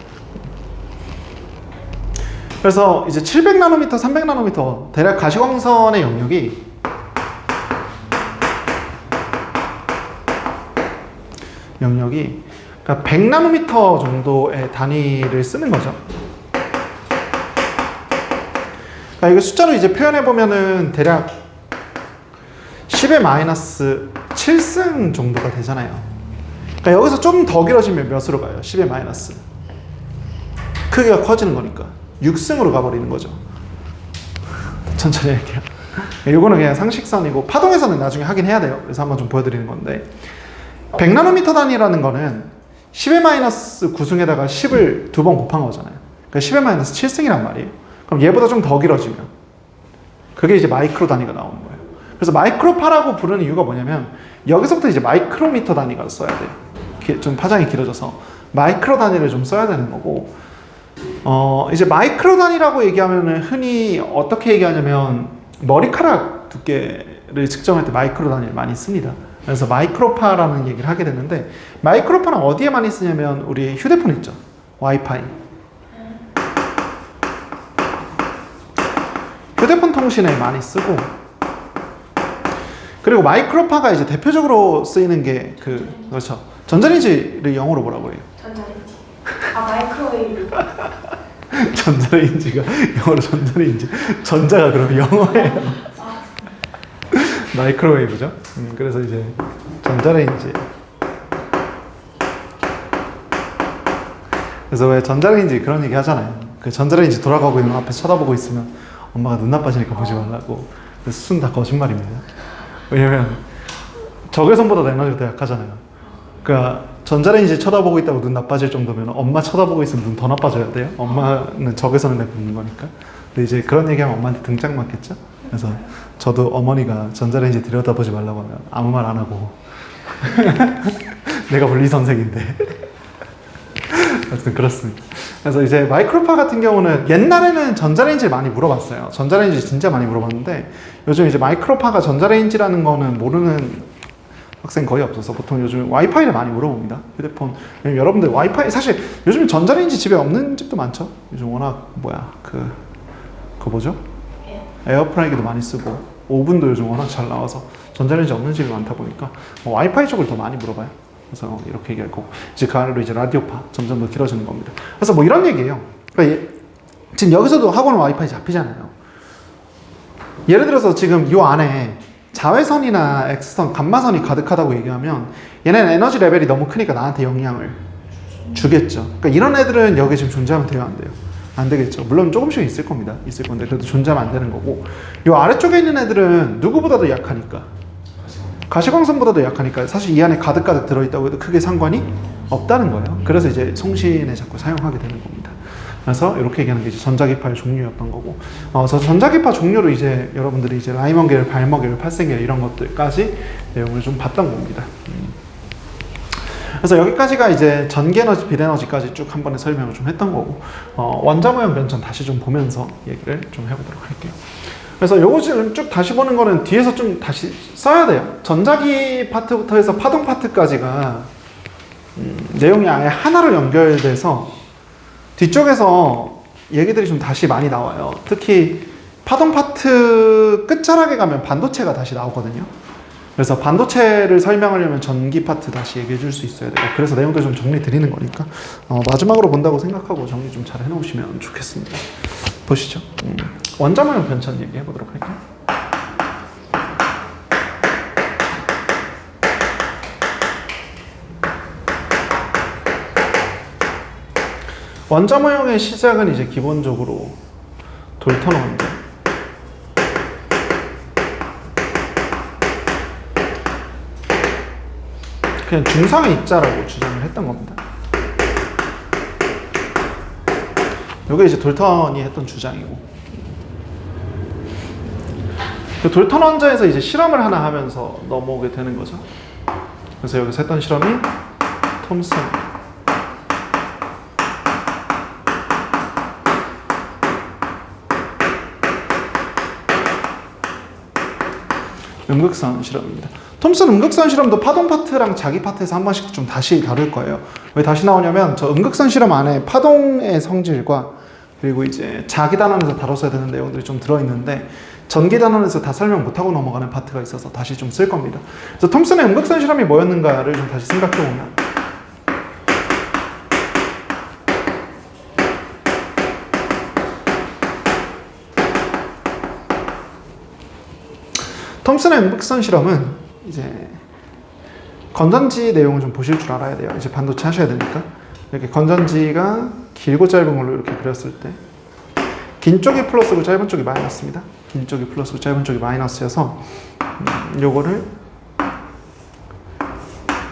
그래서 이제 700나노미터, 300나노미터 대략 가시광선의 영역이 그러니까 100나노미터 정도의 단위를 쓰는 거죠. 그러니까 이거 숫자로 이제 표현해 보면은 대략 10의 마이너스 7승 정도가 되잖아요. 그러니까 여기서 좀 더 길어지면 몇으로 가요? 10의 마이너스. 크기가 커지는 거니까 6승으로 가버리는 거죠. 천천히 할게요. 이거는 그냥 상식선이고, 파동에서는 나중에 하긴 해야 돼요. 그래서 한번 좀 보여드리는 건데, 100나노미터 단위라는 거는 10의 마이너스 9승에다가 10을 두 번 곱한 거잖아요. 그러니까 10의 마이너스 7승이란 말이에요. 그럼 얘보다 좀 더 길어지면 그게 이제 마이크로 단위가 나오는 거예요. 그래서 마이크로파라고 부르는 이유가 뭐냐면 여기서부터 이제 마이크로미터 단위가 써야 돼요. 좀 파장이 길어져서 마이크로 단위를 좀 써야 되는 거고, 이제 마이크로 단위라고 얘기하면은 흔히 어떻게 얘기하냐면 머리카락 두께를 측정할 때 마이크로 단위를 많이 씁니다. 그래서 마이크로파라는 얘기를 하게 되는데, 마이크로파는 어디에 많이 쓰냐면 우리 휴대폰 있죠, 와이파이. 휴대폰 통신에 많이 쓰고, 그리고 마이크로파가 이제 대표적으로 쓰이는 게 그렇죠. 전자레인지를 영어로 뭐라고 해요? 전자레인지. 아, 마이크로웨이브. 전자레인지가 영어로 전자레인지. 전자가 그럼 영어예요. 마이크로웨이브죠. 그래서 이제 전자레인지. 그래서 왜 전자레인지 그런 얘기 하잖아요. 그 전자레인지 돌아가고 있는 앞에 쳐다보고 있으면 엄마가 눈 나빠지니까 보지 말라고. 그래서 순 다 거짓말입니다. 왜냐면 적외선보다 에너지가 더 약하잖아요. 그러니까 전자레인지 쳐다보고 있다고 눈 나빠질 정도면 엄마 쳐다보고 있으면 눈 더 나빠져야 돼요. 엄마는 적외선을 내보는 거니까. 근데 이제 그런 얘기하면 엄마한테 등짝 맞겠죠. 그래서 저도 어머니가 전자레인지 들여다보지 말라고 하면 아무 말 안 하고 내가 분리선생인데 아무튼 그렇습니다. 그래서 이제 마이크로파 같은 경우는 옛날에는 전자레인지를 많이 물어봤어요. 전자레인지 진짜 많이 물어봤는데 요즘 이제 마이크로파가 전자레인지라는 거는 모르는 학생 거의 없어서 보통 요즘 와이파이를 많이 물어봅니다. 휴대폰. 왜냐면 여러분들 와이파이 사실 요즘 전자레인지 집에 없는 집도 많죠. 요즘 워낙 그거 뭐죠? 에어프라이기도 많이 쓰고 오븐도 요즘 워낙 잘 나와서 전자레인지 없는 집이 많다 보니까 와이파이 쪽을 더 많이 물어봐요. 그래서 이렇게 얘기할 거고, 이제 그 아래로 이제 라디오파 점점 더 길어지는 겁니다. 그래서 뭐 이런 얘기예요. 그러니까 지금 여기서도 학원 와이파이 잡히잖아요. 예를 들어서 지금 요 안에 자외선이나 X선, 감마선이 가득하다고 얘기하면 얘네는 에너지 레벨이 너무 크니까 나한테 영향을 주겠죠. 그러니까 이런 애들은 여기 지금 존재하면 돼요, 안 돼요? 안 되겠죠. 물론 조금씩 있을 겁니다. 있을 건데 그래도 존재하면 안 되는 거고, 요 아래쪽에 있는 애들은 누구보다도 약하니까, 가시광선보다도 약하니까 사실 이 안에 가득가득 들어있다고 해도 크게 상관이 없다는 거예요. 그래서 이제 송신에 자꾸 사용하게 되는 겁니다. 그래서 이렇게 얘기하는 게 이제 전자기파의 종류였던 거고, 저 전자기파 종류로 이제 여러분들이 이제 라이먼계열, 발머계열, 팔색계열 이런 것들까지 내용을 좀 봤던 겁니다. 그래서 여기까지가 이제 전기에너지, 빛에너지까지 쭉 한 번에 설명을 좀 했던 거고, 원자모형 변천 다시 좀 보면서 얘기를 좀 해보도록 할게요. 그래서 요거 지금 쭉 다시 보는 거는 뒤에서 좀 다시 써야 돼요. 전자기 파트부터 해서 파동 파트까지가 내용이 아예 하나로 연결돼서 뒤쪽에서 얘기들이 좀 다시 많이 나와요. 특히 파동 파트 끝자락에 가면 반도체가 다시 나오거든요. 그래서 반도체를 설명하려면 전기 파트 다시 얘기해 줄 수 있어야 돼요. 그래서 내용들 좀 정리 드리는 거니까 마지막으로 본다고 생각하고 정리 좀 잘 해놓으시면 좋겠습니다. 보시죠. 원자모형 변천 얘기해 보도록 할게요. 원자모형의 시작은 이제 기본적으로 돌턴 원자. 그냥 중상의 입자라고 주장을 했던 겁니다. 이게 이제 돌턴이 했던 주장이고, 그 돌턴 원자에서 이제 실험을 하나 하면서 넘어오게 되는 거죠. 그래서 여기서 했던 실험이 톰슨 음극선 실험입니다. 톰슨 음극선 실험도 파동 파트랑 자기 파트에서 한 번씩 좀 다시 다룰 거예요. 왜 다시 나오냐면 저 음극선 실험 안에 파동의 성질과 그리고 이제 자기 단원에서 다뤘어야 되는 내용들이 좀 들어있는데 전기 단원에서 다 설명 못하고 넘어가는 파트가 있어서 다시 좀 쓸 겁니다. 그래서 톰슨의 음극선 실험이 뭐였는가를 좀 다시 생각해보면, 톰슨의 음극선 실험은 이제 건전지 내용을 좀 보실 줄 알아야 돼요. 이제 반도체 하셔야 되니까. 이렇게 건전지가 길고 짧은 걸로 이렇게 그렸을 때 긴 쪽이 플러스고 짧은 쪽이 마이너스입니다. 긴 쪽이 플러스고 짧은 쪽이 마이너스여서 요거를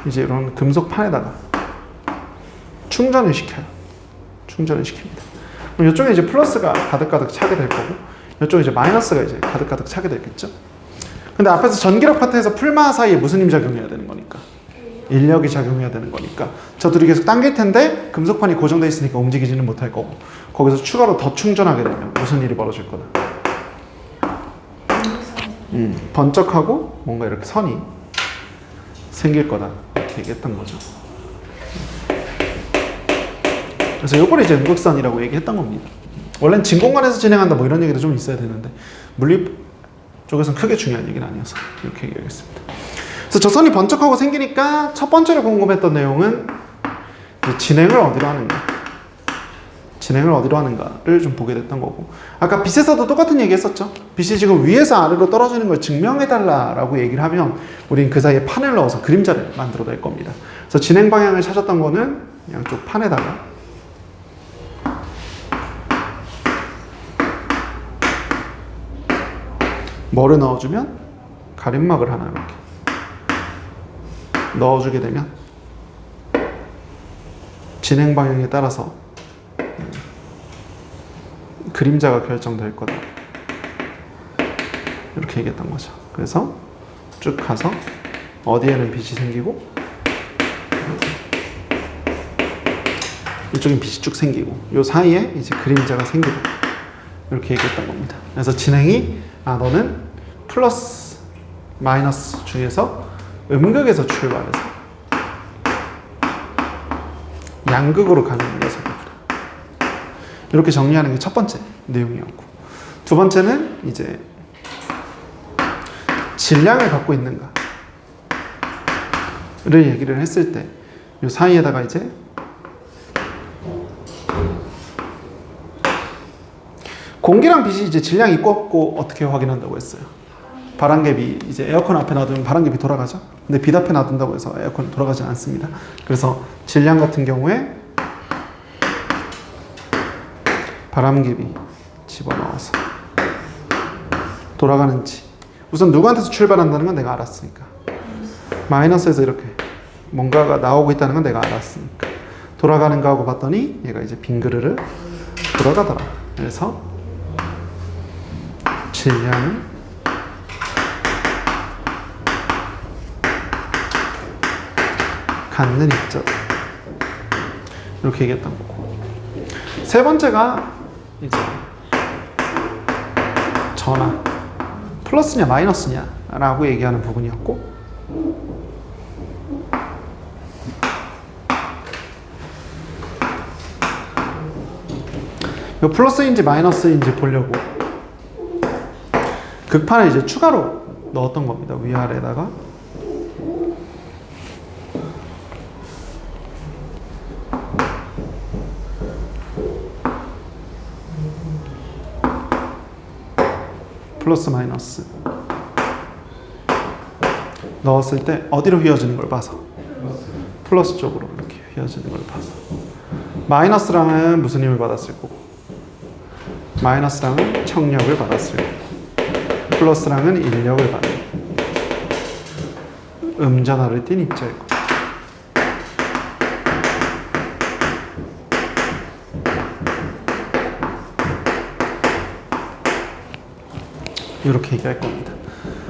이제 이런 금속판에다가 충전을 시켜요. 충전을 시킵니다. 그럼 이쪽에 이제 플러스가 가득가득 차게 될 거고, 이쪽에 이제 마이너스가 이제 가득가득 차게 되겠죠. 근데 앞에서 전기력 파트에서 풀마 사이에 무슨 힘 작용해야 되는 거니까? 인력이 작용해야 되는 거니까 저들이 계속 당길 텐데 금속판이 고정돼 있으니까 움직이지는 못할 거고, 거기서 추가로 더 충전하게 되면 무슨 일이 벌어질 거다? 번쩍하고 뭔가 이렇게 선이 생길 거다 이렇게 얘기했던 거죠. 그래서 요걸 이제 음극선이라고 얘기했던 겁니다. 원래는 진공관에서 진행한다 뭐 이런 얘기도 좀 있어야 되는데 물리 쪽에서는 크게 중요한 얘기는 아니어서 이렇게 얘기하겠습니다. 그래서 저 선이 번쩍하고 생기니까 첫 번째로 궁금했던 내용은 진행을 어디로 하는가, 진행을 어디로 하는가를 좀 보게 됐던 거고, 아까 빛에서도 똑같은 얘기 했었죠. 빛이 지금 위에서 아래로 떨어지는 걸 증명해달라고 얘기를 하면 우린 그 사이에 판을 넣어서 그림자를 만들어낼 겁니다. 그래서 진행 방향을 찾았던 거는 양쪽 판에다가 뭐를 넣어주면, 가림막을 하나 이렇게 넣어주게 되면 진행 방향에 따라서 그림자가 결정될 거다 이렇게 얘기했던 거죠. 그래서 쭉 가서 어디에는 빛이 생기고 이쪽엔 빛이 쭉 생기고 요 사이에 이제 그림자가 생기고 이렇게 얘기했던 겁니다. 그래서 진행이 너는 플러스 마이너스 중에서 음극에서 출발해서 양극으로 가는 녀석이구나. 이렇게 정리하는 게 첫 번째 내용이었고, 두 번째는 이제 질량을 갖고 있는가를 얘기를 했을 때 이 사이에다가 이제 공기랑 빛이 이제 질량이 있고 없고 어떻게 확인한다고 했어요? 바람개비, 이제 에어컨 앞에 놔두면 바람개비 돌아가죠? 근데 빛 앞에 놔둔다고 해서 에어컨이 돌아가진 않습니다. 그래서 질량 같은 경우에 바람개비 집어넣어서 돌아가는지, 우선 누구한테서 출발한다는 건 내가 알았으니까, 마이너스에서 이렇게 뭔가가 나오고 있다는 건 내가 알았으니까 돌아가는가 하고 봤더니 얘가 이제 빈 그릇을 돌아가더라. 그래서 질량을 갖는 입자 이렇게 얘기했던 거고, 세 번째가 이제 전압, 플러스냐 마이너스냐 라고 얘기하는 부분이었고, 이 플러스인지 마이너스인지 보려고 극판을 이제 추가로 넣었던 겁니다. 위아래에다가 플러스 마이너스 넣었을 때 어디로 휘어지는 걸 봐서 플러스 쪽으로 이렇게 휘어지는 걸 봐서, 마이너스랑은 무슨 힘을 받았을 거고, 마이너스랑은 청력을 받았을 거고, 플러스랑은 인력을 받는 음전하를 띤 입자일 거고. 이렇게 얘기할 겁니다.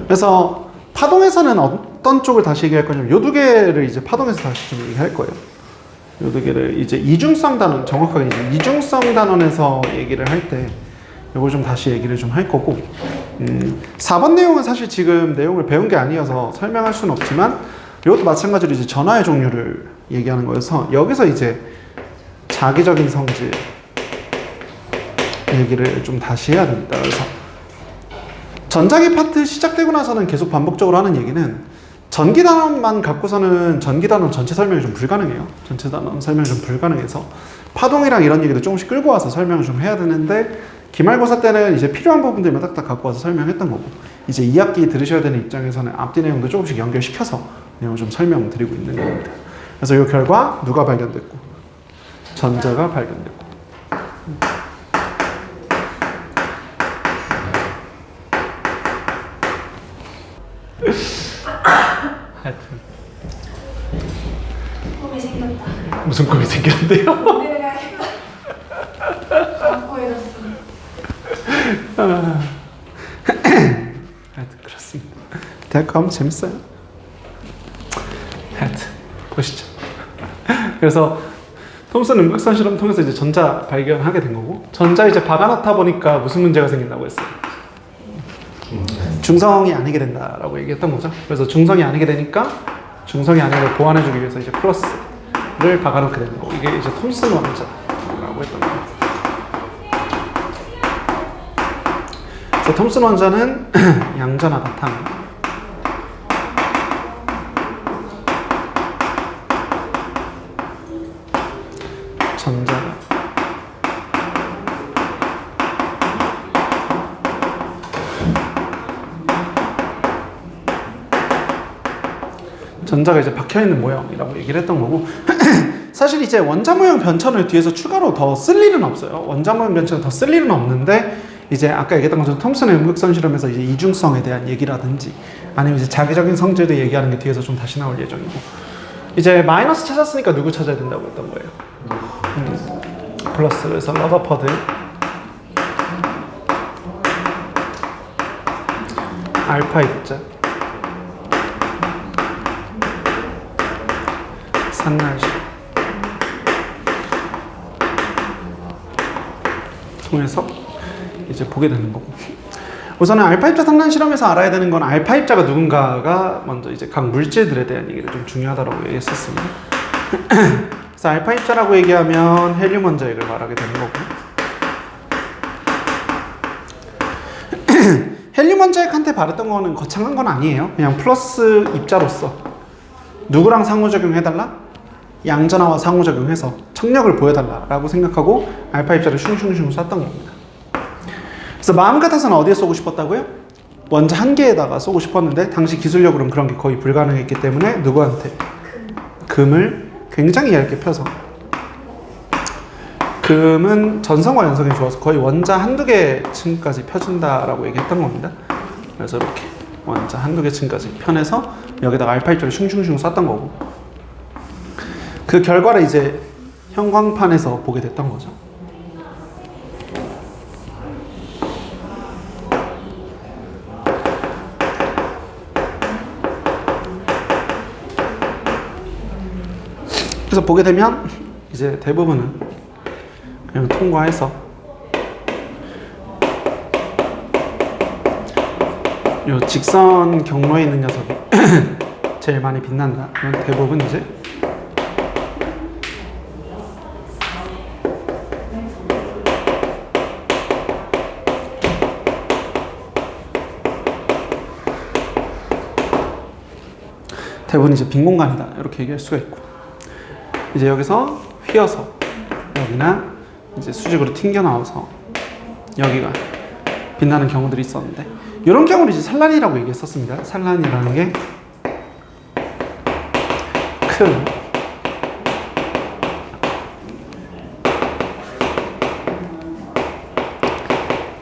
그래서 파동에서는 어떤 쪽을 다시 얘기할 거냐면 요 두 개를 이제 파동에서 다시 좀 얘기할 거예요. 요 두 개를 이제 이중성 단원, 정확하게 이제 이중성 단원에서 얘기를 할 때 요걸 좀 다시 얘기를 좀 할 거고, 4번 내용은 사실 지금 내용을 배운 게 아니어서 설명할 수는 없지만 이것도 마찬가지로 이제 전하의 종류를 얘기하는 거여서 여기서 이제 자기적인 성질 얘기를 좀 다시 해야 됩니다. 그래서 전자기 파트 시작되고 나서는 계속 반복적으로 하는 얘기는 전기 단원만 갖고서는 전기 단원 전체 설명이 좀 불가능해요. 전체 단원 설명이 좀 불가능해서 파동이랑 이런 얘기도 조금씩 끌고 와서 설명을 좀 해야 되는데, 기말고사 때는 이제 필요한 부분들만 딱딱 갖고 와서 설명했던 거고, 이제 2학기 들으셔야 되는 입장에서는 앞뒤 내용도 조금씩 연결시켜서 내용을 좀 설명드리고 있는 겁니다. 그래서 이 결과 누가 발견됐고? 전자가 발견됐고. 하여튼 무슨 꿈이 생겼는데요? 오늘 가야겠다. 안 보여줬습니다. 하여튼 그렇습니다. 대학 가면 재밌어요. 하여튼 보시죠. 그래서 톰슨 음극선 실험 통해서 이제 전자 발견하게 된 거고, 전자 이제 박아놓다 보니까 무슨 문제가 생긴다고 했어요? 중성이 아니게 된다라고 얘기했던 거죠. 그래서 중성이 아니게 되니까 중성이 아닌 걸 보완해주기 위해서 이제 플러스를 박아놓게 되는 거고, 이게 이제 톰슨 원자라고 했던 거예요. 그래서 톰슨 원자는 양전하 바탕, 전자가 이제 박혀있는 모형이라고 얘기를 했던 거고 사실 이제 원자 모형 변천을 뒤에서 추가로 더 쓸 일은 없어요. 원자 모형 변천을 더 쓸 일은 없는데, 이제 아까 얘기했던 것처럼 톰슨의 음극선 실험에서 이제 이중성에 대한 얘기라든지 아니면 이제 자기적인 성질을 얘기하는 게 뒤에서 좀 다시 나올 예정이고, 이제 마이너스 찾았으니까 누구 찾아야 된다고 했던 거예요? 플러스. 그래서 러더퍼드 알파 입자 산난시 통해서 이제 보게 되는 거고, 우선은 알파 입자 산난 실험에서 알아야 되는 건 알파 입자가 누군가가 먼저 이제 각 물질들에 대한 얘기를 좀 중요하다고 얘기했었습니다. 그래서 알파 입자라고 얘기하면 헬륨 원자핵을 말하게 되는 거고, 헬륨 원자핵한테 바랬던 거는 거창한 건 아니에요. 그냥 플러스 입자로서 누구랑 상호작용 해달라? 양전하와 상호작용해서 청력을 보여달라라고 생각하고 알파 입자를 슝슝슝 쐈던 겁니다. 그래서 마음 같아서는 어디에 쏘고 싶었다고요? 원자 한 개에다가 쏘고 싶었는데 당시 기술력으로는 그런 게 거의 불가능했기 때문에 누구한테? 금을 굉장히 얇게 펴서, 금은 전성과 연성이 좋아서 거의 원자 한두 개 층까지 펴준다라고 얘기했던 겁니다. 그래서 이렇게 원자 한두 개 층까지 편해서 여기다가 알파 입자를 슝슝슝 쐈던 거고, 그 결과를 이제 형광판에서 보게 됐던 거죠. 그래서 보게 되면 이제 대부분은 그냥 통과해서 요 직선 경로에 있는 녀석이 제일 많이 빛난다. 그럼 대부분 이제 빈 공간이다 이렇게 얘기할 수가 있고, 이제 여기서 휘어서 여기나 이제 수직으로 튕겨 나와서 여기가 빛나는 경우들이 있었는데, 이런 경우를 이제 산란이라고 얘기했었습니다. 산란이라는 게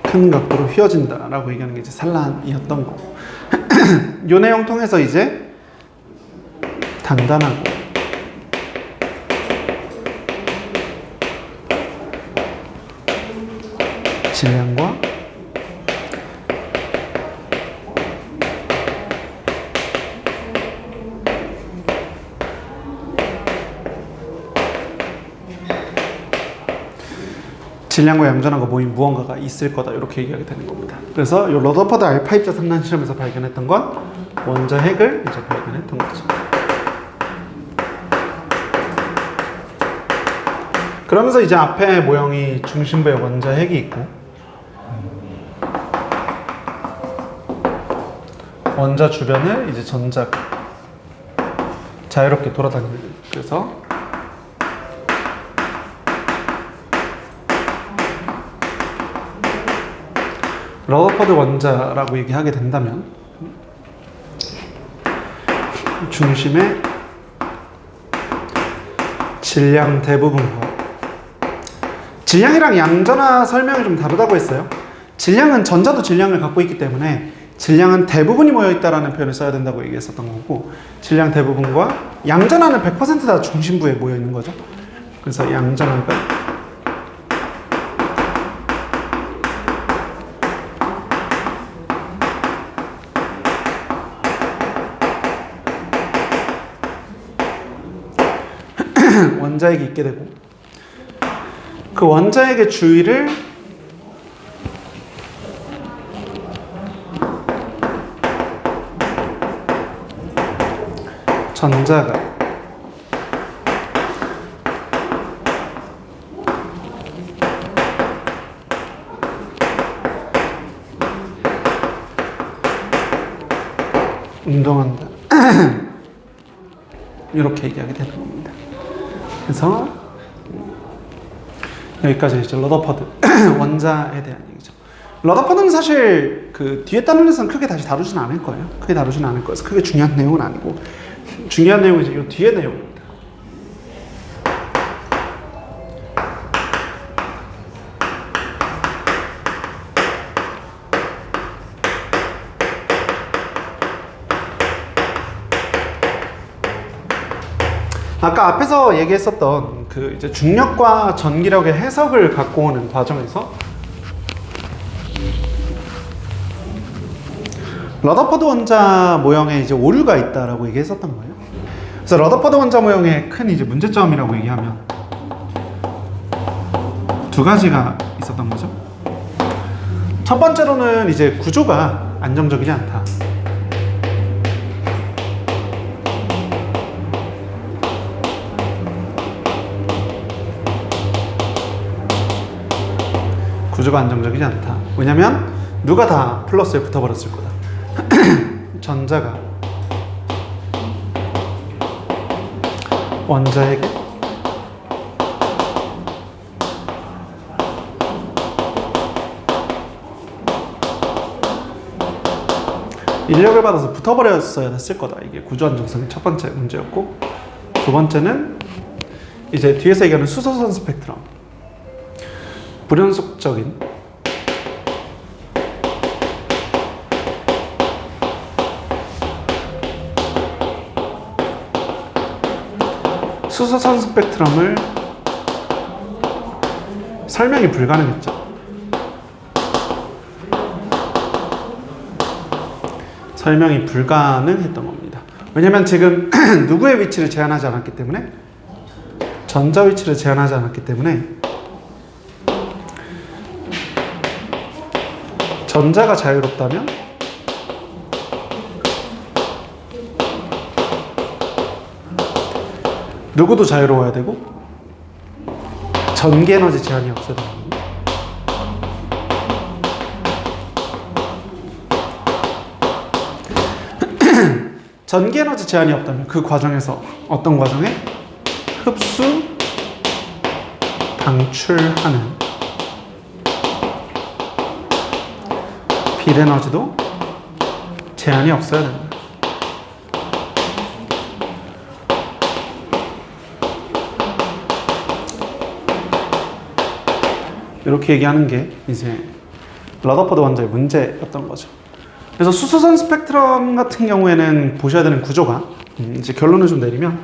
큰 각도로 휘어진다라고 얘기하는 게 이제 산란이었던 거고, 요 내용 통해서 이제 단단하고 질량과 양전하고 모인 무언가가 있을 거다 이렇게 얘기하게 되는 겁니다. 그래서 이 러더퍼드 알파 입자 산란 실험에서 발견했던 건 원자 핵을 이제 발견했던 거죠. 그러면서 이제 앞에 모형이 중심부에 원자 핵이 있고 원자 주변을 이제 전자가 자유롭게 돌아다니는, 그래서 러더퍼드 원자라고 얘기하게 된다면 중심의 질량 대부분과, 질량이랑 양전하 설명이 좀 다르다고 했어요. 질량은 전자도 질량을 갖고 있기 때문에 질량은 대부분이 모여있다라는 표현을 써야 된다고 얘기했었던 거고, 질량 대부분과 양전하는 100% 다 중심부에 모여있는 거죠. 그래서 양전압은 원자핵이 있게 되고 그 원자핵의 주위를 전자가 운동한다. 이렇게 얘기하게 되는 겁니다. 그래서 여기까지 이제 러더퍼드 원자에 대한 얘기죠. 러더퍼드는 사실 그 뒤에 다른 레슨은 크게 다시 다루진 않을 거예요. 크게 다루진 않을 거여서 크게 중요한 내용은 아니고 중요한 내용은 이제 이 뒤에 내용입니다. 아까 앞에서 얘기했었던 그 이제 중력과 전기력의 해석을 갖고 오는 과정에서 러더퍼드 원자 모형에 이제 오류가 있다라고 얘기했었던 거예요. 그래서 러더퍼드 원자 모형의 큰 이제 문제점이라고 얘기하면 두 가지가 있었던 거죠. 첫 번째로는 이제 구조가 안정적이지 않다. 구조가 안정적이지 않다. 왜냐면 누가 다 플러스에 붙어버렸을 거다. 전자가 원자에게 인력을 받아서 붙어버렸어야 됐을 거다. 이게 구조 안정성의 첫 번째 문제였고, 두 번째는 이제 뒤에서 얘기하는 수소선 스펙트럼, 불연속적인 수소선 스펙트럼을 설명이 불가능했죠. 설명이 불가능했던 겁니다. 왜냐면 지금 누구의 위치를 제한하지 않았기 때문에, 전자 위치를 제한하지 않았기 때문에 전자가 자유롭다면 누구도 자유로워야 되고 전기 에너지 제한이 없어야 되는 겁니다. 전기 에너지 제한이 없다면 그 과정에서 어떤 과정에 흡수, 방출하는 빌 에너지도 제한이 없어야 됩니다. 이렇게 얘기하는 게 이제 러더퍼드 원자의 문제였던 거죠. 그래서 수소선 스펙트럼 같은 경우에는 보셔야 되는 구조가 이제 결론을 좀 내리면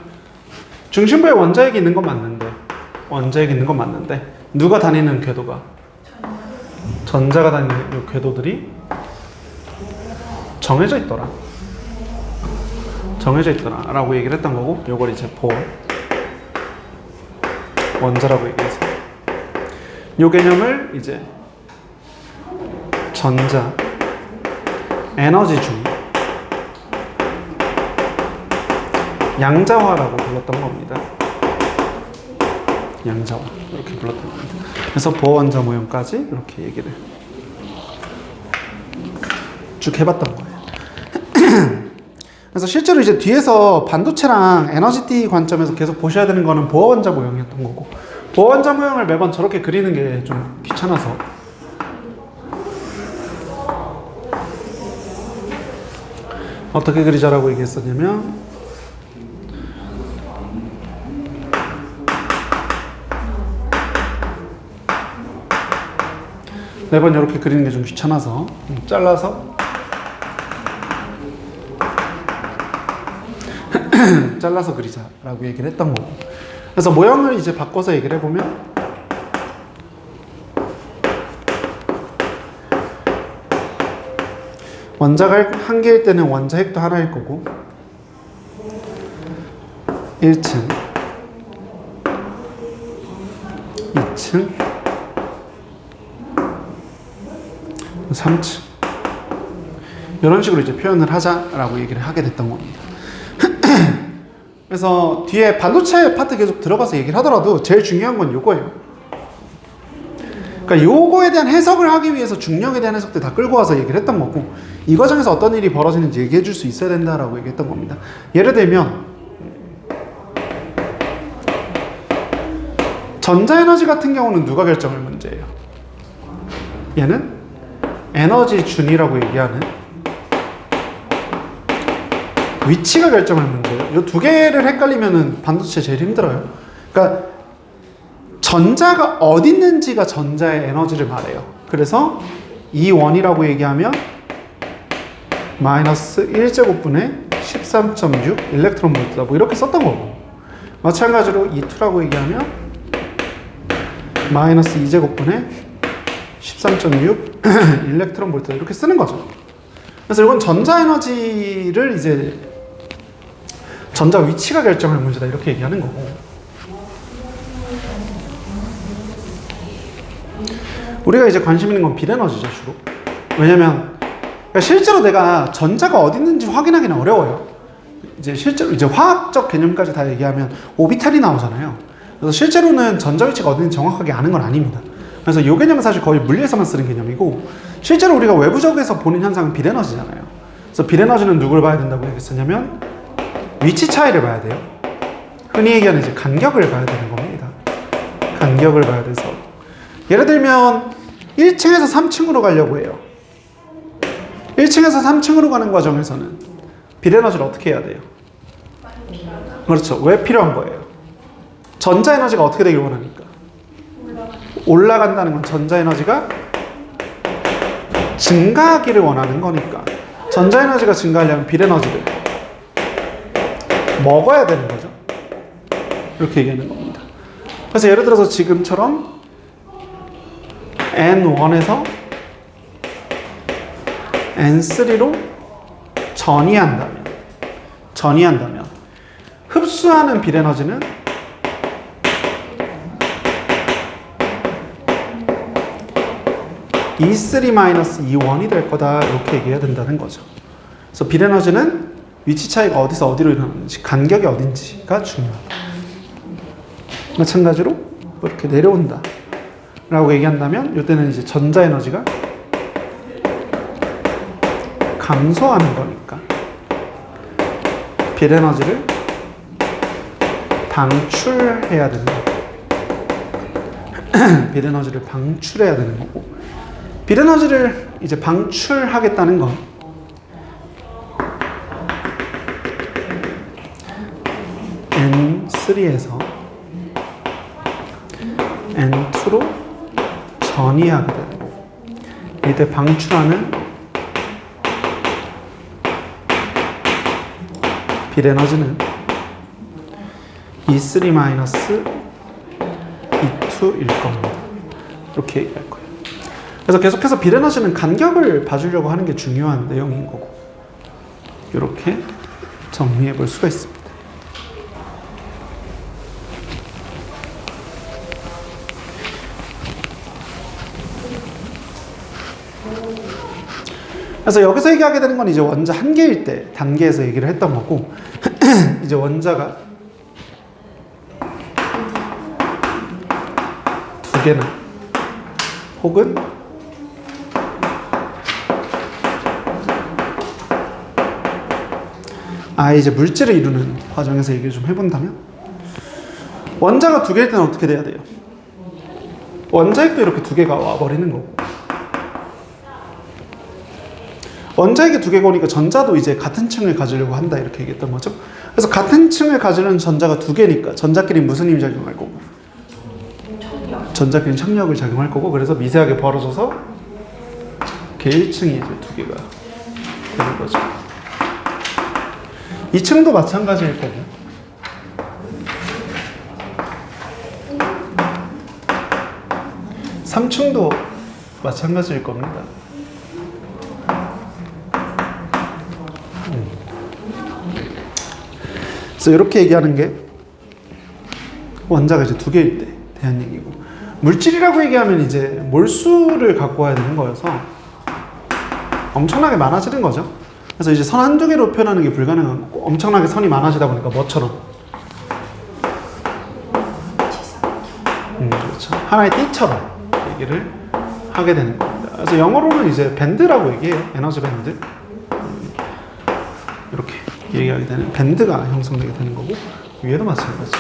중심부에 원자핵이 있는 건 맞는데 누가 다니는 궤도가 전자가 다니는 이 궤도들이 정해져 있더라라고 얘기를 했던 거고, 요걸 이제 보어 원자라고 얘기해서 요 개념을 이제 전자 에너지 중 양자화라고 불렀던 겁니다. 양자화 이렇게 불렀던 겁니다. 그래서 보어 원자 모형까지 이렇게 얘기를 쭉 해봤던 거예요. 그래서 실제로 이제 뒤에서 반도체랑 에너지띠 관점에서 계속 보셔야 되는 거는 보어 원자 모형이었던 거고, 보어 원자 모형을 매번 저렇게 그리는 게 좀 귀찮아서 어떻게 그리자라고 얘기했었냐면, 매번 이렇게 그리는 게 좀 귀찮아서 잘라서 그리자라고 얘기를 했던 거고, 그래서 모형을 이제 바꿔서 얘기를 해보면 원자가 한 개일 때는 원자 핵도 하나일 거고 1층 2층 3층 이런 식으로 이제 표현을 하자라고 얘기를 하게 됐던 겁니다. 그래서 뒤에 반도체 파트 계속 들어가서 얘기를 하더라도 제일 중요한 건 요거예요. 그러니까 요거에 대한 해석을 하기 위해서 중력에 대한 해석들 다 끌고 와서 얘기를 했던 거고 이 과정에서 어떤 일이 벌어지는지 얘기해 줄 수 있어야 된다라고 얘기했던 겁니다. 예를 들면 전자에너지 같은 경우는 누가 결정할 문제예요? 얘는 에너지 준이라고 얘기하는 위치가 결정할 문제예요. 이 두 개를 헷갈리면은 반도체 제일 힘들어요. 그러니까 전자가 어디 있는지가 전자의 에너지를 말해요. 그래서 E1이라고 얘기하면 마이너스 1제곱분의 13.6 일렉트론 볼트다. 뭐 이렇게 썼던 거고 마찬가지로 E2라고 얘기하면 마이너스 2제곱분의 13.6 일렉트론 볼트다. 이렇게 쓰는 거죠. 그래서 이건 전자 에너지를 이제 전자 위치가 결정할 문제다. 이렇게 얘기하는 거고 우리가 이제 관심 있는 건 비에너지죠 주로. 왜냐면 그러니까 실제로 내가 전자가 어디 있는지 확인하기는 어려워요. 이제 실제로 이제 화학적 개념까지 다 얘기하면 오비탈이 나오잖아요. 그래서 실제로는 전자 위치가 어디 있는지 정확하게 아는 건 아닙니다. 그래서 이 개념은 사실 거의 물리에서만 쓰는 개념이고 실제로 우리가 외부적에서 보는 현상은 비에너지잖아요. 그래서 비에너지는 누굴 봐야 된다고 얘기했었냐면 위치 차이를 봐야 돼요. 흔히 얘기하는 이제 간격을 봐야 되는 겁니다. 간격을 봐야 돼서 예를 들면 1층에서 3층으로 가려고 해요. 1층에서 3층으로 가는 과정에서는 비에너지를 어떻게 해야 돼요? 그렇죠. 왜 필요한 거예요? 전자 에너지가 어떻게 되길 원하니까? 올라간다는 건 전자 에너지가 증가하기를 원하는 거니까 전자 에너지가 증가하려면 비에너지를 먹어야 되는 거죠. 이렇게 얘기하는 겁니다. 그래서 예를 들어서 지금처럼 N1에서 N3로 전이한다면 흡수하는 비에너지는 E3-E1이 될 거다. 이렇게 얘기해야 된다는 거죠. 그래서 비에너지는 위치 차이가 어디서 어디로 일어나는지 간격이 어딘지가 중요하다. 마찬가지로 이렇게 내려온다 라고 얘기한다면 이때는 이제 전자 에너지가 감소하는 거니까 비에너지를 방출해야 되는 거고 비에너지를 방출해야 되는 거고 비에너지를 이제 방출하겠다는 건 N3에서 N2로 전이하게 되는 거고 이때 방출하는 비에너지는 E3-E2일 겁니다. 이렇게 얘기할 거예요. 그래서 계속해서 비에너지는 간격을 봐주려고 하는 게 중요한 내용인 거고 이렇게 정리해 볼 수가 있습니다. 그래서 여기서 얘기하게 되는 건 이제 원자 한 개일 때 단계에서 얘기를 했던 거고 이제 원자가 두 개나 혹은 이제 물질을 이루는 과정에서 얘기를 좀 해본다면 원자가 두 개일 때는 어떻게 돼야 돼요? 원자핵도 이렇게 두 개가 와버리는 거고 원자핵이 두 개가 오니까 전자도 이제 같은 층을 가지려고 한다 이렇게 얘기했던 거죠. 그래서 같은 층을 가지는 전자가 두 개니까 전자끼리 무슨 힘이 작용할 거고? 전자끼리 청력을 작용할 거고 그래서 미세하게 벌어져서 이렇게 1층이 이제 두 개가 되는 거죠. 2층도 마찬가지일 거고 3층도 마찬가지일 겁니다. 그래서 이렇게 얘기하는 게 원자가 이제 두 개일 때 대한 얘기고, 물질이라고 얘기하면 이제 몰수를 갖고 와야 되는 거여서 엄청나게 많아지는 거죠. 그래서 이제 선 한두 개로 표현하는 게 불가능한 거고, 엄청나게 선이 많아지다 보니까 뭐처럼? 그렇죠. 하나의 띠처럼 얘기를 하게 되는 겁니다. 그래서 영어로는 이제 밴드라고 얘기해요. 에너지 밴드. 이렇게 얘기하게 되는 밴드가 형성되게 되는 거고, 위에도 마찬가지.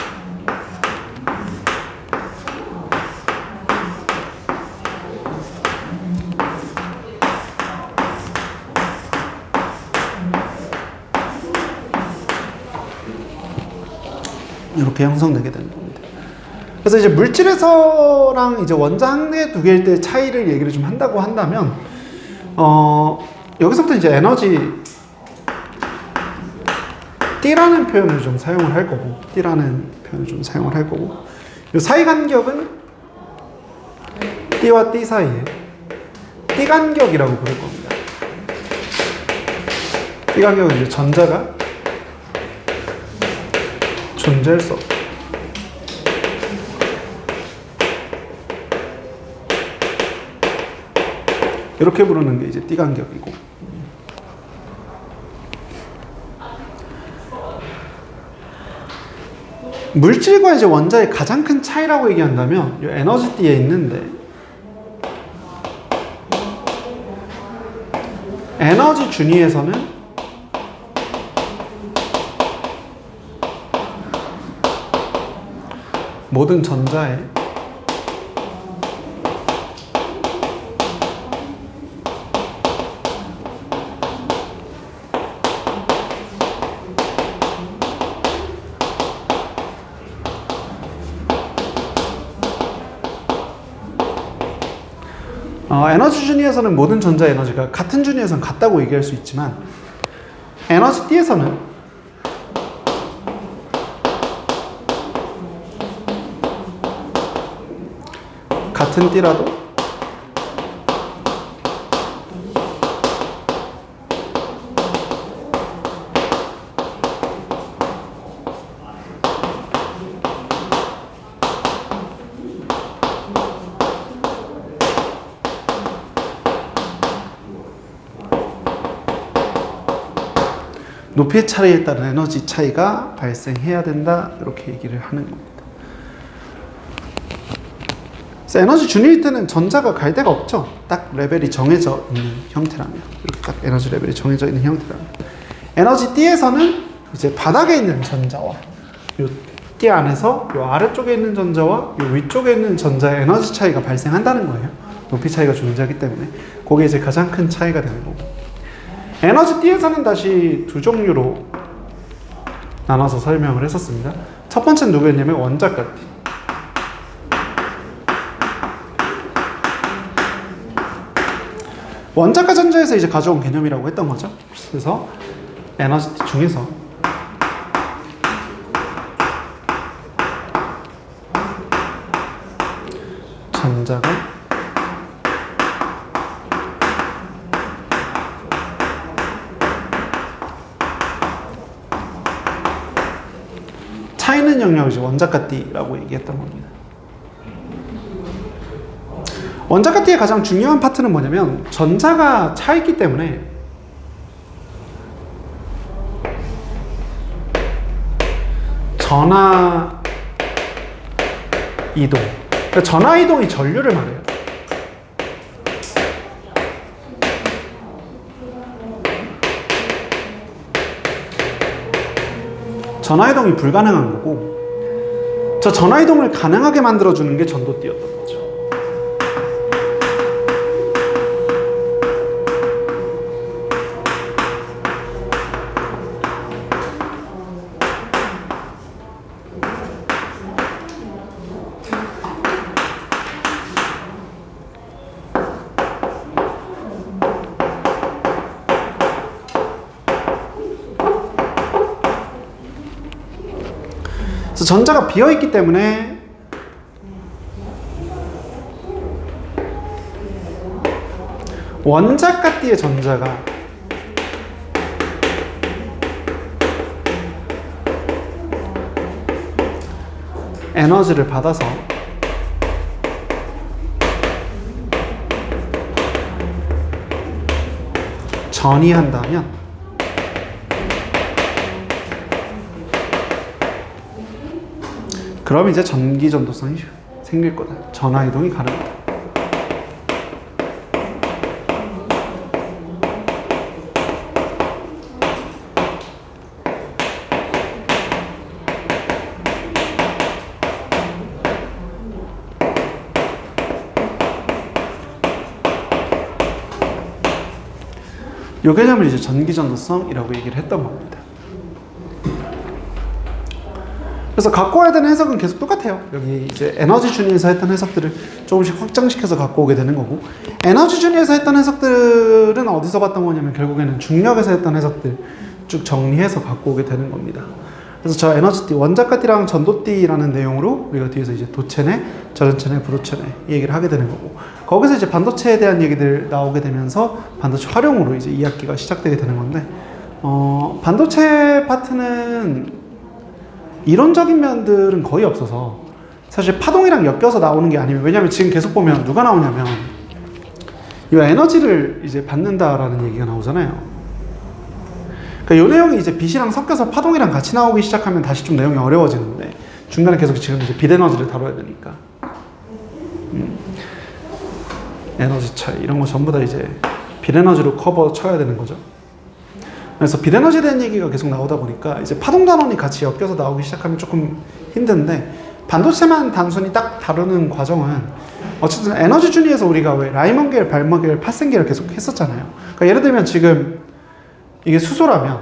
이렇게 형성되게 되는 겁니다. 그래서 이제 물질에서랑 이제 원자 항내 두 개일 때 차이를 얘기를 좀 한다고 한다면, 여기서부터 이제 에너지 T라는 표현을 좀 사용을 할 거고, T라는 표현을 좀 사용을 할 거고, 이 사이 간격은 T와 T 사이에 T 간격이라고 부를 겁니다. T 간격은 이제 전자가 존재할 수 없다. 이렇게 부르는 게 이제 T 간격이고, 물질과 이제 원자의 가장 큰 차이라고 얘기한다면 이 에너지 T에 있는데, 에너지 준위에서는 모든 전자의 에너지 준위에서는 모든 전자 에너지가 같은 준위에서는 같다고 얘기할 수 있지만, 에너지 T에서는 같은 T라도 높이의 차이에 따른 에너지 차이가 발생해야 된다, 이렇게 얘기를 하는 겁니다. 그래서 에너지 준위일 때는 전자가 갈 데가 없죠. 딱 레벨이 정해져 있는 형태라면, 이렇게 딱 에너지 레벨이 정해져 있는 형태라면. 에너지 T에서는 이제 바닥에 있는 전자와 요 T 안에서 요 아래쪽에 있는 전자와 요 위쪽에 있는 전자의 에너지 차이가 발생한다는 거예요. 높이 차이가 존재하기 때문에. 그게 이제 가장 큰 차이가 되는 거고, 에너지 T에서는 다시 두 종류로 나눠서 설명을 했었습니다. 첫 번째는 누구였냐면 원자가 T. 원자가 전자에서 이제 가져온 개념이라고 했던 거죠. 그래서 에너지 T 중에서 전자가 차 있는 영역을 이제 원자가 T라고 얘기했던 겁니다. 원자가 T의 가장 중요한 파트는 뭐냐면, 전자가 차 있기 때문에 전하 이동, 그러니까 전하 이동이 전류를 말해요. 전하이동이 불가능한 거고, 저 전하이동을 가능하게 만들어주는 게 전도띠였던 거죠. 그래서 전자가 비어있기 때문에 원자가 띠의 전자가 에너지를 받아서 전이한다면 그럼 이제 전기 전도성이 생길 거다. 전하 이동이 가능하다. 이 개념을 이제 전기전도성이라고 얘기를 했던 겁니다. 그래서 갖고 와야 되는 해석은 계속 똑같아요. 여기 이제 에너지 준위에서 했던 해석들을 조금씩 확장시켜서 갖고 오게 되는 거고, 에너지 준위에서 했던 해석들은 어디서 봤던 거냐면 결국에는 중력에서 했던 해석들 쭉 정리해서 갖고 오게 되는 겁니다. 그래서 저 에너지띠, 원자가띠랑 전도띠라는 내용으로 우리가 뒤에서 이제 도체네, 저전체네, 부도체네 이 얘기를 하게 되는 거고, 거기서 이제 반도체에 대한 얘기들 나오게 되면서 반도체 활용으로 이제 2학기가 시작되게 되는 건데, 반도체 파트는 이론적인 면들은 거의 없어서 사실 파동이랑 엮여서 나오는 게 아니면, 왜냐면 지금 계속 보면 누가 나오냐면 이 에너지를 이제 받는다라는 얘기가 나오잖아요. 그러니까 이 내용이 이제 빛이랑 섞여서 파동이랑 같이 나오기 시작하면 다시 좀 내용이 어려워지는데, 중간에 계속 지금 이제 빛 에너지를 다뤄야 되니까 에너지 차이 이런 거 전부 다 이제 빛 에너지로 커버 쳐야 되는 거죠. 그래서 빛 에너지에 대한 얘기가 계속 나오다 보니까 이제 파동 단원이 같이 엮여서 나오기 시작하면 조금 힘든데, 반도체만 단순히 딱 다루는 과정은 어쨌든 에너지 준위에서 우리가 왜 라이먼 계열, 발머 계열, 파센 계열 계속 했었잖아요. 그러니까 예를 들면 지금 이게 수소라면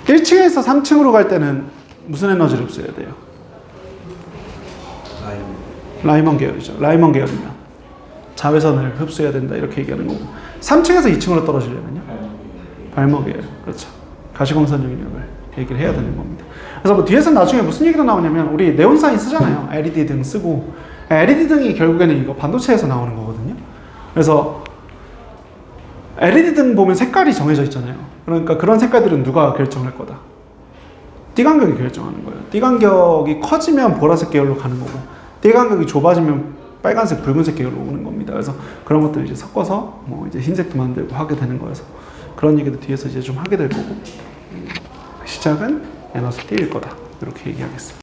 1층에서 3층으로 갈 때는 무슨 에너지를 흡수해야 돼요? 라이먼 계열이죠. 라이먼 계열이면 자외선을 흡수해야 된다 이렇게 얘기하는 거고, 3층에서 2층으로 떨어지려면요? 발머 계열. 그렇죠. 가시광선 영역을 얘기를 해야 되는 겁니다. 그래서 뭐 뒤에서 나중에 무슨 얘기가 나오냐면, 우리 네온사인 쓰잖아요. LED 등 쓰고, LED 등이 결국에는 이거 반도체에서 나오는 거거든요. 그래서 LED 등 보면 색깔이 정해져 있잖아요. 그러니까 그런 색깔들은 누가 결정할 거다? 띠간격이 결정하는 거예요. 띠간격이 커지면 보라색 계열로 가는 거고, 띠간격이 좁아지면 빨간색, 붉은색 계열로 오는 겁니다. 그래서 그런 것들을 이제 섞어서 뭐 이제 흰색도 만들고 하게 되는 거여서 그런 얘기도 뒤에서 이제 좀 하게 될 거고, 시작은 에너지 띠일 거다 이렇게 얘기하겠습니다.